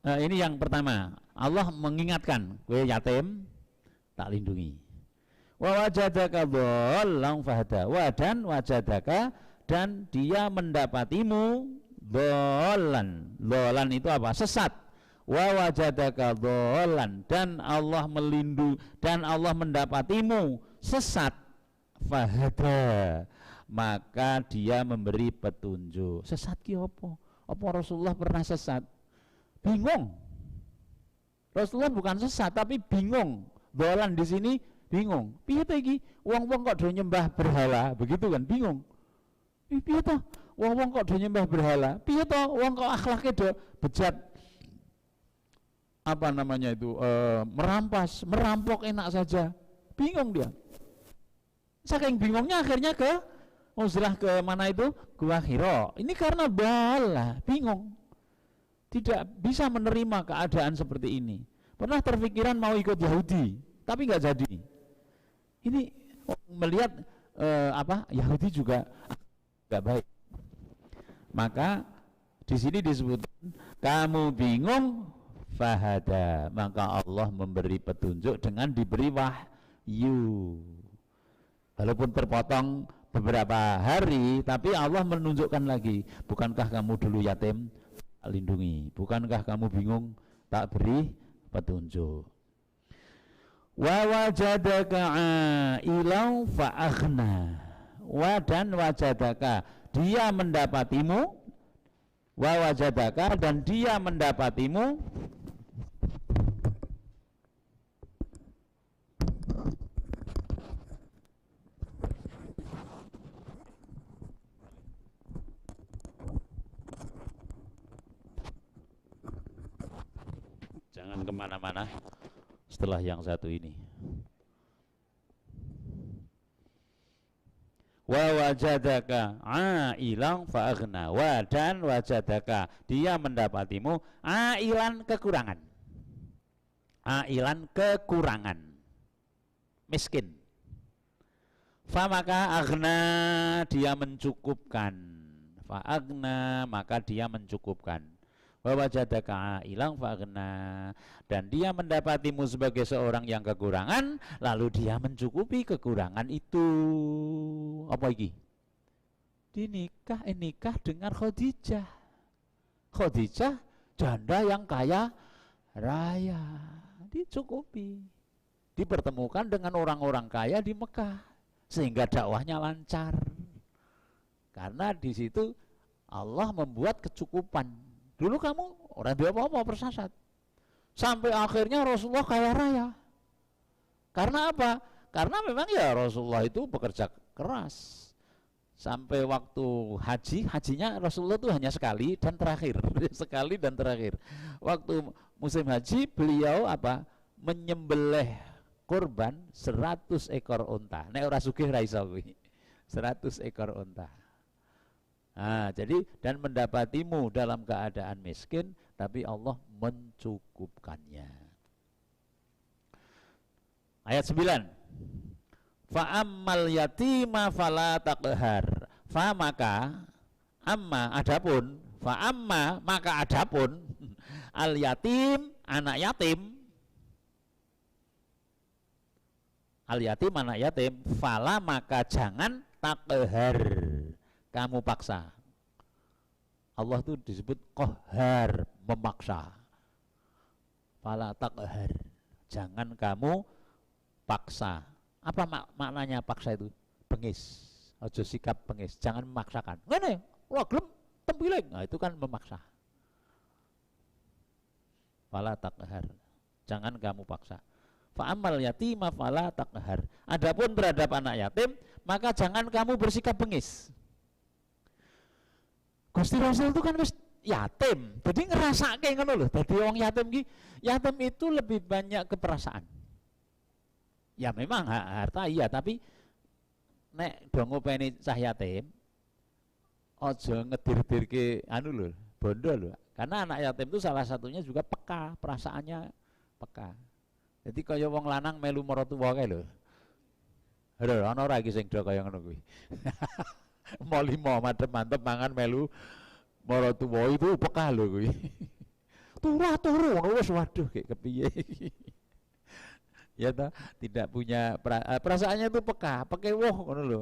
ini yang pertama, Allah mengingatkan, kowe yatim tak lindungi. Wa wajadaka dhallan fahada. Dan wajadaka, dan dia mendapatimu dhallan. Dhallan itu apa? Sesat. Wa wajadaka dhallan, dan Allah melindungi, dan Allah mendapatimu sesat. Fahada, maka dia memberi petunjuk. Sesat ki apa? Apa Rasulullah pernah sesat? Bingung. Rasulullah bukan sesat tapi bingung. Dhallan di sini bingung. Piye ta iki? Wong-wong kok do nyembah berhala, begitu kan? Bingung. Piye ta? Wong-wong kok do nyembah berhala? Piye ta? Wong kok akhlake do bejat. Apa namanya itu? Merampas, merampok enak saja. Bingung dia. Saking bingungnya akhirnya ke uzlah ke mana itu? Gua Hira. Ini karena bala, bingung. Tidak bisa menerima keadaan seperti ini. Pernah terpikiran mau ikut Yahudi, tapi nggak jadi. Ini melihat Yahudi juga nggak baik. Maka di sini disebutkan kamu bingung, fahada, maka Allah memberi petunjuk dengan diberi wahyu. Walaupun terpotong beberapa hari, tapi Allah menunjukkan lagi. Bukankah kamu dulu yatim? Tak lindungi. Bukankah kamu bingung? Tak beri petunjuk. Wa wajadaka ailan fa aghna. Wa dan wajadaka, dia mendapatimu, wa wajadaka dan dia mendapatimu jangan kemana-mana setelah yang satu ini. Wa wajadaka ailan fa aghna. Wa dan wajadaka, dia mendapatimu ailan kekurangan. Ailan kekurangan, miskin. Fa maka aghna, dia mencukupkan. Fa aghna, maka dia mencukupkan. Wa wajadaka ailan fa aghna, dan dia mendapatimu sebagai seorang yang kekurangan, lalu dia mencukupi kekurangan itu. Apa iki? Nikah dengan Khadijah. Khadijah janda yang kaya raya, dicukupi. Dipertemukan dengan orang-orang kaya di Mekah sehingga dakwahnya lancar. Karena di situ Allah membuat kecukupan. Dulu kamu orang dia apa-apa bersasat. Sampai akhirnya Rasulullah kaya raya. Karena apa? Karena memang ya Rasulullah itu bekerja keras. Sampai waktu hajinya Rasulullah itu hanya sekali dan terakhir. Sekali dan terakhir. Waktu musim haji beliau apa? Menyembelih kurban 100 ekor unta. Nek ora sugih ra iso kuwi. 100 ekor unta. Nah, jadi dan mendapatimu dalam keadaan miskin, tapi Allah mencukupkannya. Ayat 9. Fa ammal yatima fala taqhar. Fa maka amma adapun, fa amma maka adapun al yatim, anak yatim. Al yatim, anak yatim, fala maka jangan taqhar, kamu paksa. Allah itu disebut qahhar, memaksa. Fala taqhar, jangan kamu paksa. Apa maknanya paksa itu? Bengis. Ojo sikap bengis, jangan memaksakan. Ngene, ora gelem tempiling. Nah, itu kan memaksa. Fala taqhar, jangan kamu paksa. Fa amal yatima fala taqhar. Adapun terhadap anak yatim, maka jangan kamu bersikap bengis. Gusti Rasul itu kan wis yatim, jadi ngerasake ngono lho. Dadi wong yatim ki, yatim itu lebih banyak keperasaan. Ya memang harta iya, tapi nek do ngopeni cah yatim aja ngedir-dirke anu lho, bondo lho. Karena anak yatim itu salah satunya juga peka, perasaannya peka. Jadi kaya wong lanang melu maratuwa kae lho. Lho ana ora iki sing do kaya ngono kuwi. Mau limo mantep-mantep mangan melu maratuwa itu peka lho kuwi. Turu ngono wis waduh kayak kepiye. Ya ta, tidak punya perasaannya itu peka, woh ngono lho.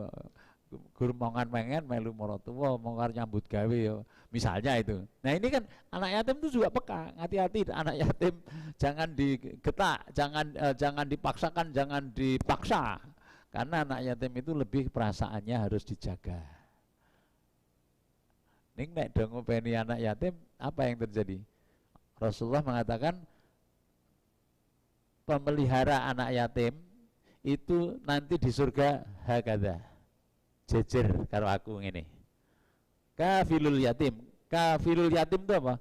Gur mongan mengen melu maratuwa mongkar nyambut gawe ya. Misalnya itu. Nah, ini kan anak yatim itu juga peka. Hati-hati anak yatim, jangan digetak, jangan dipaksakan, jangan dipaksa. Karena anak yatim itu lebih perasaannya harus dijaga. Ning nek do ngopeni anak yatim, apa yang terjadi? Rasulullah mengatakan pemelihara anak yatim itu nanti di surga hakada jejer karo aku ngene. Kafilul yatim itu apa?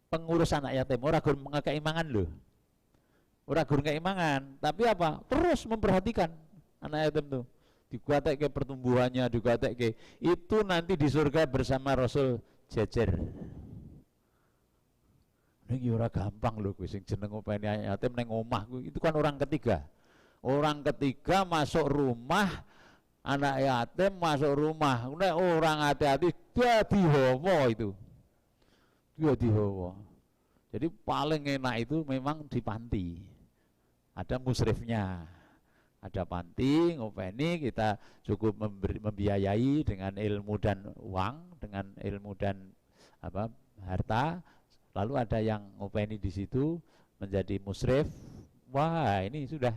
Pengurus anak yatim, ora gur ngekeki mangan lho. Ora gur ngekeki mangan, tapi apa? Terus memperhatikan anak yatim tuh. Diguatekke pertumbuhannya, diguatekke. Itu nanti di surga bersama Rasul jejer. Ini ora gampang lho kuwi sing jeneng openi yatim ning omah kuwi. Itu kan orang ketiga. Orang ketiga masuk rumah, anak yatim masuk rumah. Nek orang hati-hati dadi hawa itu. Dadi hawa. Jadi paling enak itu memang di panti. Ada musrifnya. Ada panti, ngopeni kita cukup membiayai dengan ilmu dan uang, dengan ilmu dan harta. Lalu ada yang ngopeni di situ menjadi musrif, wah ini sudah,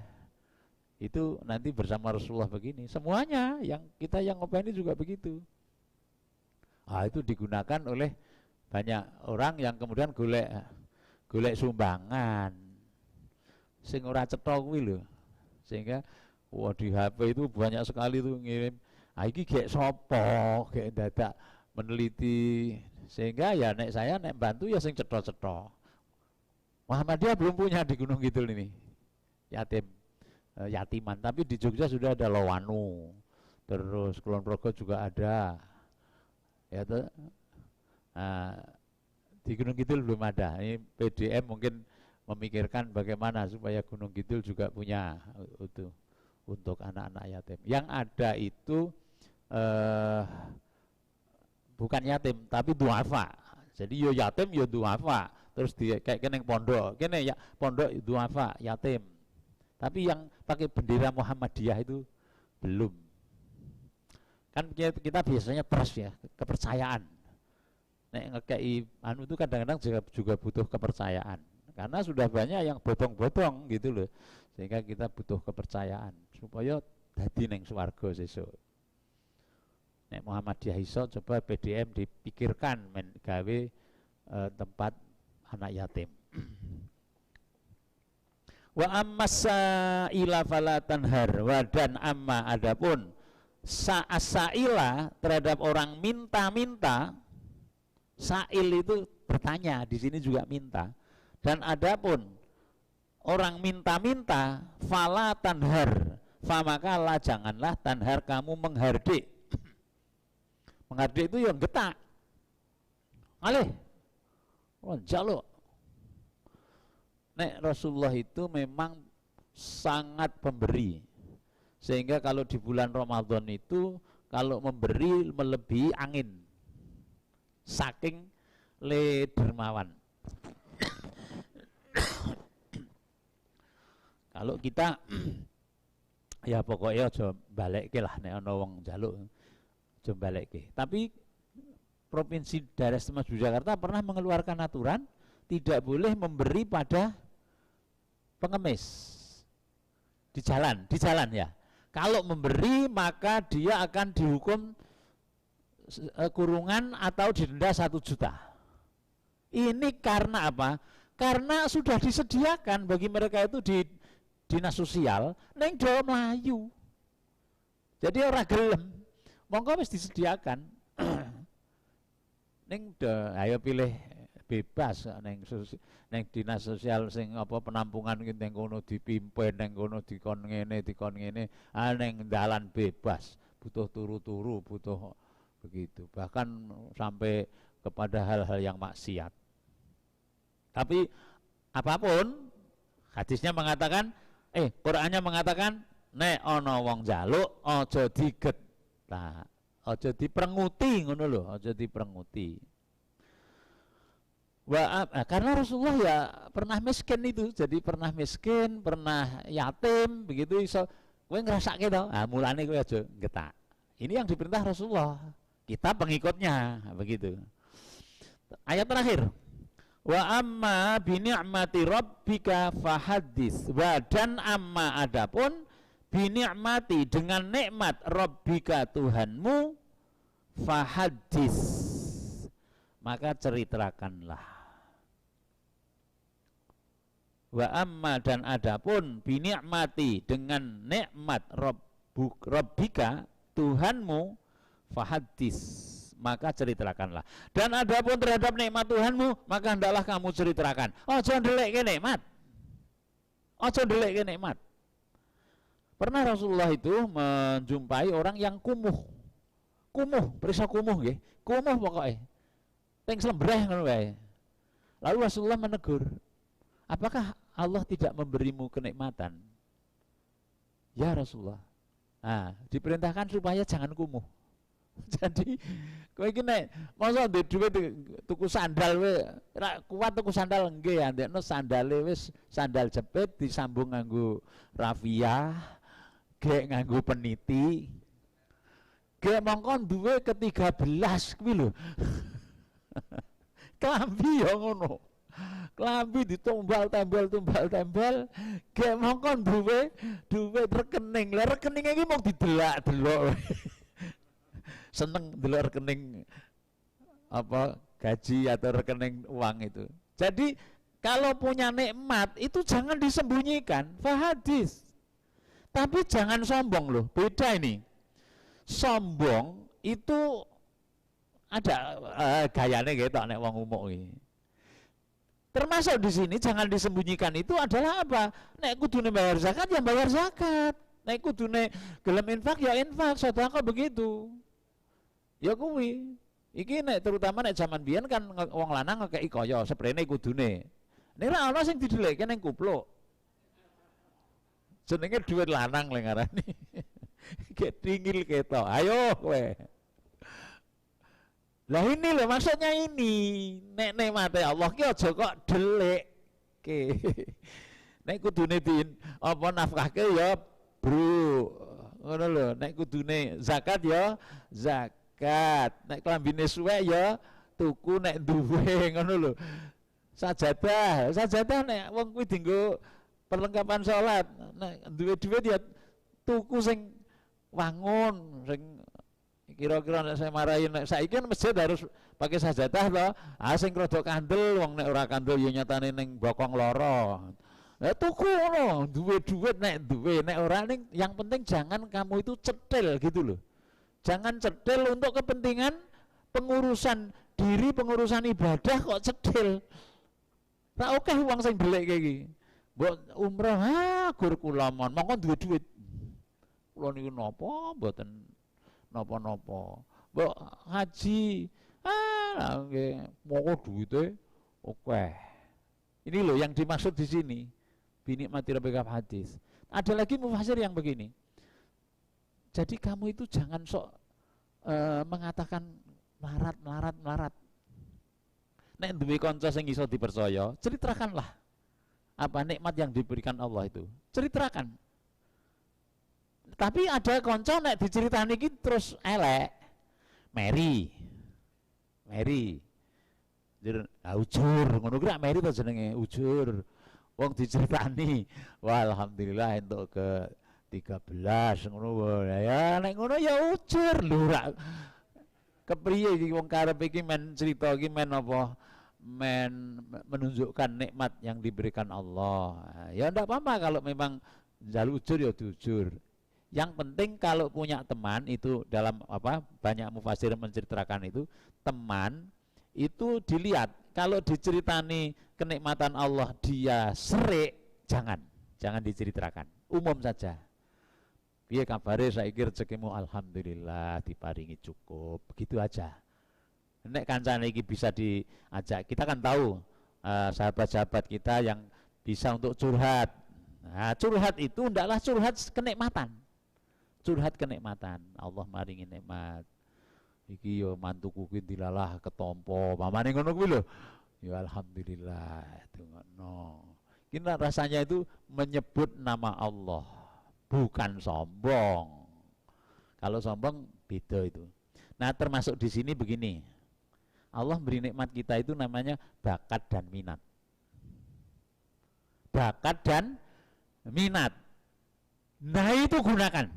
itu nanti bersama Rasulullah begini. Semuanya yang kita yang ngopeni juga begitu. Itu digunakan oleh banyak orang yang kemudian golek sumbangan sing ora cetha kuwi lho. Sehingga di HP itu banyak sekali tuh ngirim, iki gek sapa, gek dadak meneliti, sehingga ya saya bantu ya sing cetha-cetha. Muhammadiyah belum punya di Gunung Kidul ini yatiman, tapi di Jogja sudah ada Lowanu, terus Kulon Progo juga ada, ya tuh. Di Gunung Kidul belum ada. Ini PDM mungkin memikirkan bagaimana supaya Gunung Kidul juga punya itu untuk anak-anak yatim. Yang ada itu bukan yatim tapi duafa. Jadi yo yatim yo duafa. Terus kayak kene pondok, kene ya pondok duafa yatim. Tapi yang pakai bendera Muhammadiyah itu belum. Kan kita biasanya trust ya, kepercayaan. Nek ngekei itu kadang-kadang juga butuh kepercayaan. Karena sudah banyak yang bodong-bodong gitu loh. Sehingga kita butuh kepercayaan supaya dadi neng swarga sesuk. Nek Muhammadiyah iso, coba PDM dipikirkan gawe tempat anak yatim. Wa ammasaila fala tanhar, wa dan amma adapun sa'asaila terhadap orang minta-minta. Sa'il itu bertanya, di sini juga minta. Dan adapun orang minta-minta, fala tanhar, famaka la janganlah tanhar kamu menghardik. Menghardik itu yang getak. Alih, jaluk. Nek Rasulullah itu memang sangat pemberi. Sehingga kalau di bulan Ramadan itu kalau memberi melebihi angin. Saking le dermawan. Kalau kita ya pokoknya aja balekke lah nek ana wong njaluk aja balekke. Tapi Provinsi Daerah Istimewa Yogyakarta pernah mengeluarkan aturan tidak boleh memberi pada pengemis di jalan ya. Kalau memberi maka dia akan dihukum kurungan atau didenda 1 juta. Ini karena apa? Karena sudah disediakan bagi mereka itu di dinas sosial neng do Melayu. Jadi orang gelem, monggo wis disediakan. Neng do, ayo pilih bebas neng dinas sosial sing apa penampungan ki neng kono dipimpin, neng kono dikon ngene, neng dalan bebas, butuh turu-turu, butuh begitu, bahkan sampai kepada hal-hal yang maksiat. Tapi apapun hadisnya mengatakan, Qur'annya mengatakan nek ana wong njaluk aja diget. Nah, aja diprenguti ngono lho, aja diprenguti. Karena Rasulullah ya pernah miskin itu, jadi pernah miskin, pernah yatim, begitu iso kowe ngrasake to. Mulane kowe aja getak. Ini yang diperintah Rasulullah. Kita pengikutnya, begitu. Ayat terakhir. Wa amma bi ni'mati rabbika fahaddits. Wa dan amma adapun bi ni'mati dengan nikmat rabbika Tuhanmu fahaddits. Maka ceritakanlah. Wa amma dan adapun bi ni'mati dengan nikmat rabbika Tuhanmu fahaddits, maka ceritakanlah. Dan adapun terhadap nikmat Tuhanmu, maka hendaklah kamu ceritakan. Aja ndeleke nikmat. Aja ndeleke nikmat. Pernah Rasulullah itu menjumpai orang yang kumuh. Kumuh, perisa kumuh nggih. Kumuh pokoknya. Ping slembreh ngono wae. Lalu Rasulullah menegur, "Apakah Allah tidak memberimu kenikmatan?" Ya Rasulullah. Nah, diperintahkan supaya jangan kumuh. Jadi kowe iki nek masa ndek dhuwit tuku sandal wae ra kuat tuku sandal nggih ya ndekno sandale wis sandal jepit disambung nganggo rafia, gek nganggo peniti. Gek mongkon duwe ke-13 kuwi lho. Klambi ya ngono. Klambi ditumbal-tembel, gek mongkon duwe rekening. Lah rekening iki mung didelak-delok. Seneng delok rekening apa gaji atau rekening uang itu. Jadi kalau punya nikmat itu jangan disembunyikan, fahadis. Tapi jangan sombong loh, beda ini. Sombong itu ada gayanya gitu nek wong umuk iki. Termasuk di sini jangan disembunyikan itu adalah apa? Nek kudune bayar zakat ya bayar zakat. Nek kudune gelem infak ya infak, sedekah begitu. Ya kuwi. Iki nek terutama nek zaman biyen kan wong lanang ngekeki kaya seprene kudune. Nek ra ana sing didheleke ning kupluk. Jenenge duit lanang le ngarani. Kayak tinggal ketok. Ayo kowe. Lah ini loh maksudnya ini. Nek nikmate Allah ki aja kok delik. Nek kudune apa nafkahke ya bro. Ngono lho, nek kudune zakat ya zakat. Nek klambine suwek ya tuku nek duwe ngono lho. Sajadah nek wong kuwi dienggo perlengkapan sholat. Nek duwe duit ya tuku sing wangun, sing kira-kira nek saya marahin nek saiki kan masjid harus pakai sajadah toh. Ah sing rada kandel wong nek ora kandel ya nyatane ning bokong loro. Lah tuku ngono, duwe duit nek duwe, nek ora ning yang penting jangan kamu itu cetil gitu loh. Jangan cetil untuk kepentingan pengurusan diri, pengurusan ibadah kok cetil. Ra oke wong sing delik kayak iki. Mbok umrah gur kula mon, mongko duwe duit. Kula niku napa mboten napa-napa. Mbok haji nggih mongko duwite oke. Ini loh yang dimaksud di sini. Binikmati rabbika hadis. Ada lagi mufasir yang begini. Jadi kamu itu jangan sok mengatakan melarat. Nek duwe kanca sing iso dipercaya, ceritakanlah apa nikmat yang diberikan Allah itu. Ceritakan. Tapi ada kanca nek diceritani iki terus elek. Mary. Ujur, ngono kuwi rak Mary to jenenge, ujur. Wong diceritani, wah alhamdulillah entuk ke 13 ngono wae. Ya nek ngono ya ujur lho rak. Kepriye iki wong karep iki men cerita iki men apa? Men menunjukkan nikmat yang diberikan Allah. Ya enggak apa-apa kalau memang jalur ujur ya diujur. Yang penting kalau punya teman itu dalam apa banyak mufasir menceritakan itu teman itu dilihat kalau diceritani kenikmatan Allah dia serik jangan diceritakan umum saja. Piye kabare saiki rezekimu alhamdulillah diparingi cukup begitu aja. Nek kancane iki bisa diajak kita kan tahu sahabat-sahabat kita yang bisa untuk curhat. Nah, curhat itu ndaklah curhat kenikmatan. Curhat kenikmatan. Allah maringi nikmat. Iki yo mantuku kuwi dilalah ketompo. Pamane ngono kuwi lho. Ya alhamdulillah itu ngono. Kita rasanya itu menyebut nama Allah, bukan sombong. Kalau sombong beda itu. Nah, termasuk di sini begini. Allah beri nikmat kita itu namanya bakat dan minat. Bakat dan minat. Nah, itu gunakan.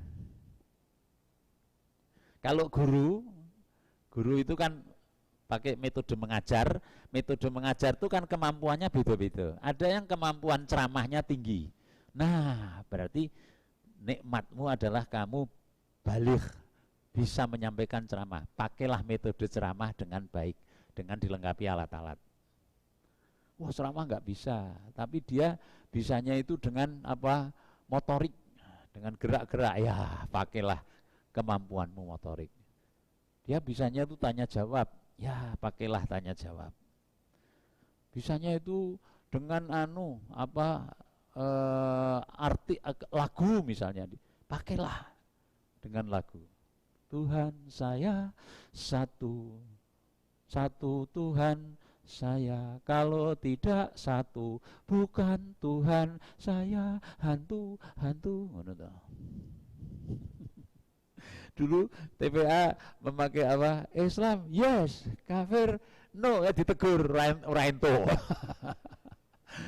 Kalau guru itu kan pakai metode mengajar itu kan kemampuannya beda-beda. Ada yang kemampuan ceramahnya tinggi. Nah, berarti nikmatmu adalah kamu baligh, bisa menyampaikan ceramah. Pakailah metode ceramah dengan baik, dengan dilengkapi alat-alat. Wah, ceramah nggak bisa, tapi dia bisanya itu dengan apa? Motorik, dengan gerak-gerak. Ya, pakailah kemampuanmu motorik. Dia bisanya itu tanya jawab. Ya, pakailah tanya jawab. Bisanya itu dengan arti lagu misalnya, pakailah dengan lagu. Tuhan saya satu Tuhan saya, kalau tidak satu bukan Tuhan saya, hantu. Ngono to. Dulu TPA memakai apa? Islam, yes. Kafir, no ditegur ora ento.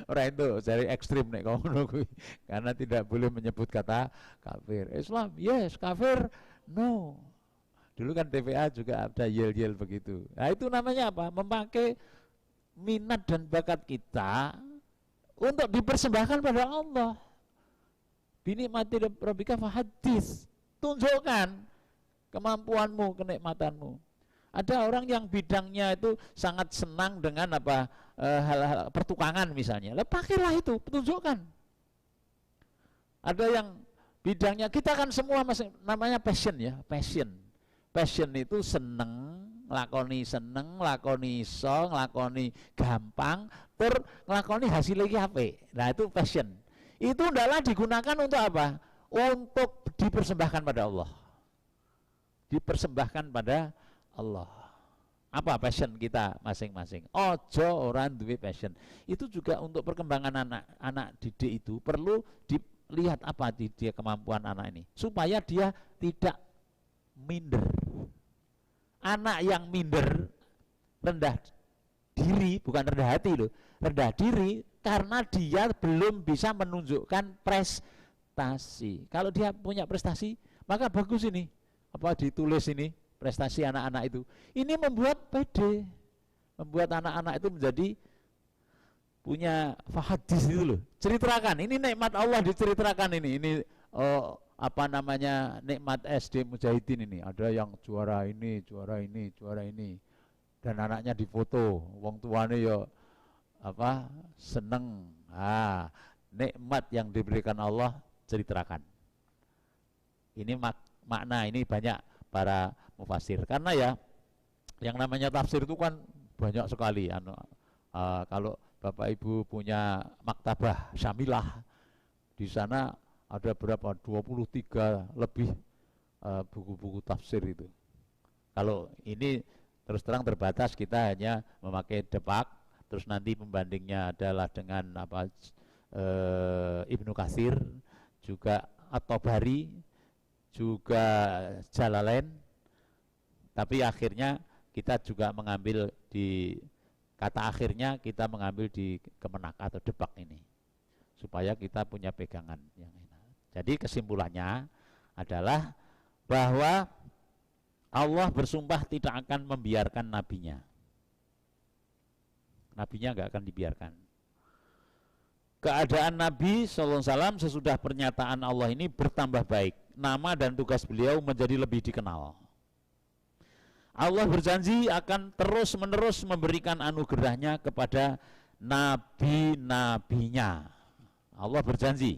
Ora ento dari ekstrim nek ngono kuwi. Karena tidak boleh menyebut kata kafir. Islam yes, kafir no. Dulu kan TPA juga ada yel-yel begitu. Nah itu namanya apa? Memakai minat dan bakat kita untuk dipersembahkan pada Allah. Binikmati rabbika fahadits. Tunjukkan kemampuanmu, kenikmatanmu. Ada orang yang bidangnya itu sangat senang dengan apa hal-hal pertukangan misalnya. Lah pakailah itu, tunjukkan. Ada yang bidangnya kita kan semua masih namanya passion ya, passion. Passion itu seneng, lakoni iso, lakoni gampang, tur nglakoni hasil lagi apik. Nah itu passion. Itu adalah digunakan untuk apa? Untuk dipersembahkan pada Allah. Dipersembahkan pada Allah. Apa passion kita masing-masing? Ojo orang duwe passion. Itu juga untuk perkembangan anak didik itu perlu dilihat apa dia kemampuan anak ini supaya dia tidak minder. Anak yang minder, rendah diri, bukan rendah hati loh, rendah diri karena dia belum bisa menunjukkan prestasi. Kalau dia punya prestasi, maka bagus ini. Apa ditulis ini prestasi anak-anak itu. Ini membuat pede, membuat anak-anak itu menjadi punya fahadis itu loh. Ceritakan, ini nikmat Allah diceritakan ini. Ini apa namanya nikmat SD Mujahidin ini. Ada yang juara ini, juara ini, juara ini. Dan anaknya difoto, wong tuane ya apa seneng. Nikmat yang diberikan Allah ceritakan. Ini makna ini banyak para mufasir karena ya yang namanya tafsir itu kan banyak sekali. Kalau Bapak Ibu punya maktabah Syamilah, di sana ada berapa 23 lebih buku-buku tafsir itu. Kalau ini terus terang terbatas, kita hanya memakai depak, terus nanti pembandingnya adalah dengan apa Ibnu Katsir, juga At-Tabari, juga Jalalain. Tapi akhirnya kita juga mengambil di kata akhirnya kita mengambil di Kemenak atau depak ini supaya kita punya pegangan yang enak. Jadi kesimpulannya adalah bahwa Allah bersumpah tidak akan membiarkan nabinya. Nabinya nggak akan dibiarkan. Keadaan Nabi SAW sesudah pernyataan Allah ini bertambah baik. Nama dan tugas beliau menjadi lebih dikenal. Allah berjanji akan terus-menerus memberikan anugerahnya kepada nabi-nabinya. Allah berjanji.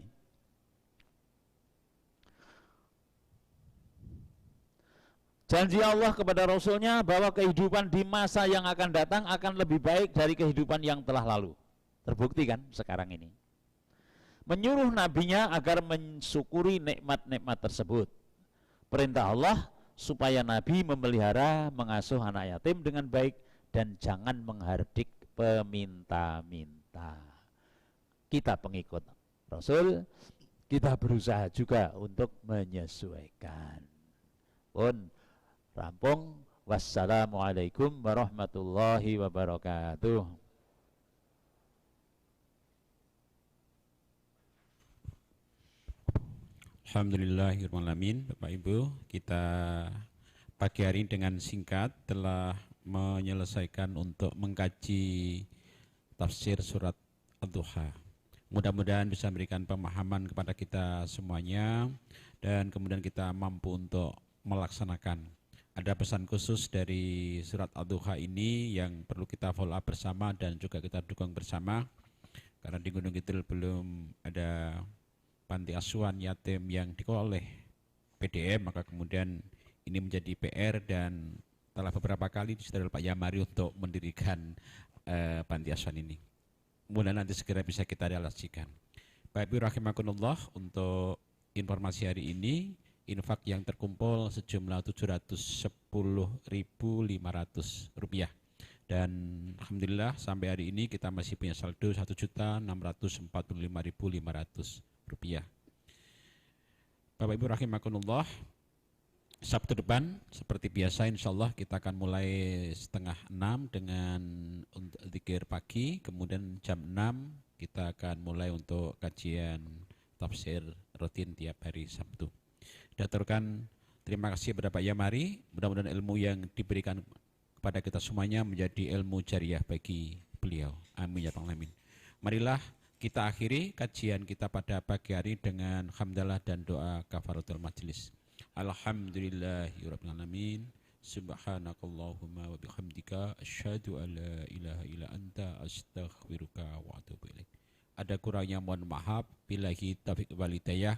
Janji Allah kepada Rasulnya bahwa kehidupan di masa yang akan datang akan lebih baik dari kehidupan yang telah lalu. Terbukti kan sekarang ini. Menyuruh nabinya agar mensyukuri nikmat-nikmat tersebut. Perintah Allah supaya nabi memelihara, mengasuh anak yatim dengan baik dan jangan menghardik peminta-minta. Kita pengikut Rasul, kita berusaha juga untuk menyesuaikan. Pun rampung. Wassalamualaikum warahmatullahi wabarakatuh. Alhamdulillahirrahmanirrahim. Bapak Ibu, kita pagi hari dengan singkat telah menyelesaikan untuk mengkaji tafsir surat Ad-Duha. Mudah-mudahan bisa memberikan pemahaman kepada kita semuanya dan kemudian kita mampu untuk melaksanakan. Ada pesan khusus dari surat Ad-Duha ini yang perlu kita follow up bersama dan juga kita dukung bersama. Karena di Gunung Kidul belum ada panti asuhan yatim yang dikelola oleh PDM, maka kemudian ini menjadi PR dan telah beberapa kali disediakan Pak Yamari untuk mendirikan panti asuhan ini. Mudah nanti segera bisa kita realisasikan. Bapak Ibu rahimakumullah, untuk informasi hari ini infak yang terkumpul sejumlah Rp710.500 dan alhamdulillah sampai hari ini kita masih punya saldo Rp1.645.500. Bapak Ibu rahimakumullah, Sabtu depan seperti biasa insya Allah kita akan mulai setengah 6 dengan untuk zikir pagi, kemudian jam 6 kita akan mulai untuk kajian tafsir rutin tiap hari Sabtu. Daturkan terima kasih kepada Pak Yamari, mudah-mudahan ilmu yang diberikan kepada kita semuanya menjadi ilmu jariah bagi beliau. Amin ya rabbal alamin. Marilah kita akhiri kajian kita pada pagi hari dengan hamdalah dan doa kafaratul majlis. Alhamdulillahirabbil alamin. Subhanakallahumma wa bihamdika asyhadu an la ilaha illa anta astaghfiruka wa atubu ilaik. Ada kurangnya mohon maaf. Billahi taufiq wal hidayah.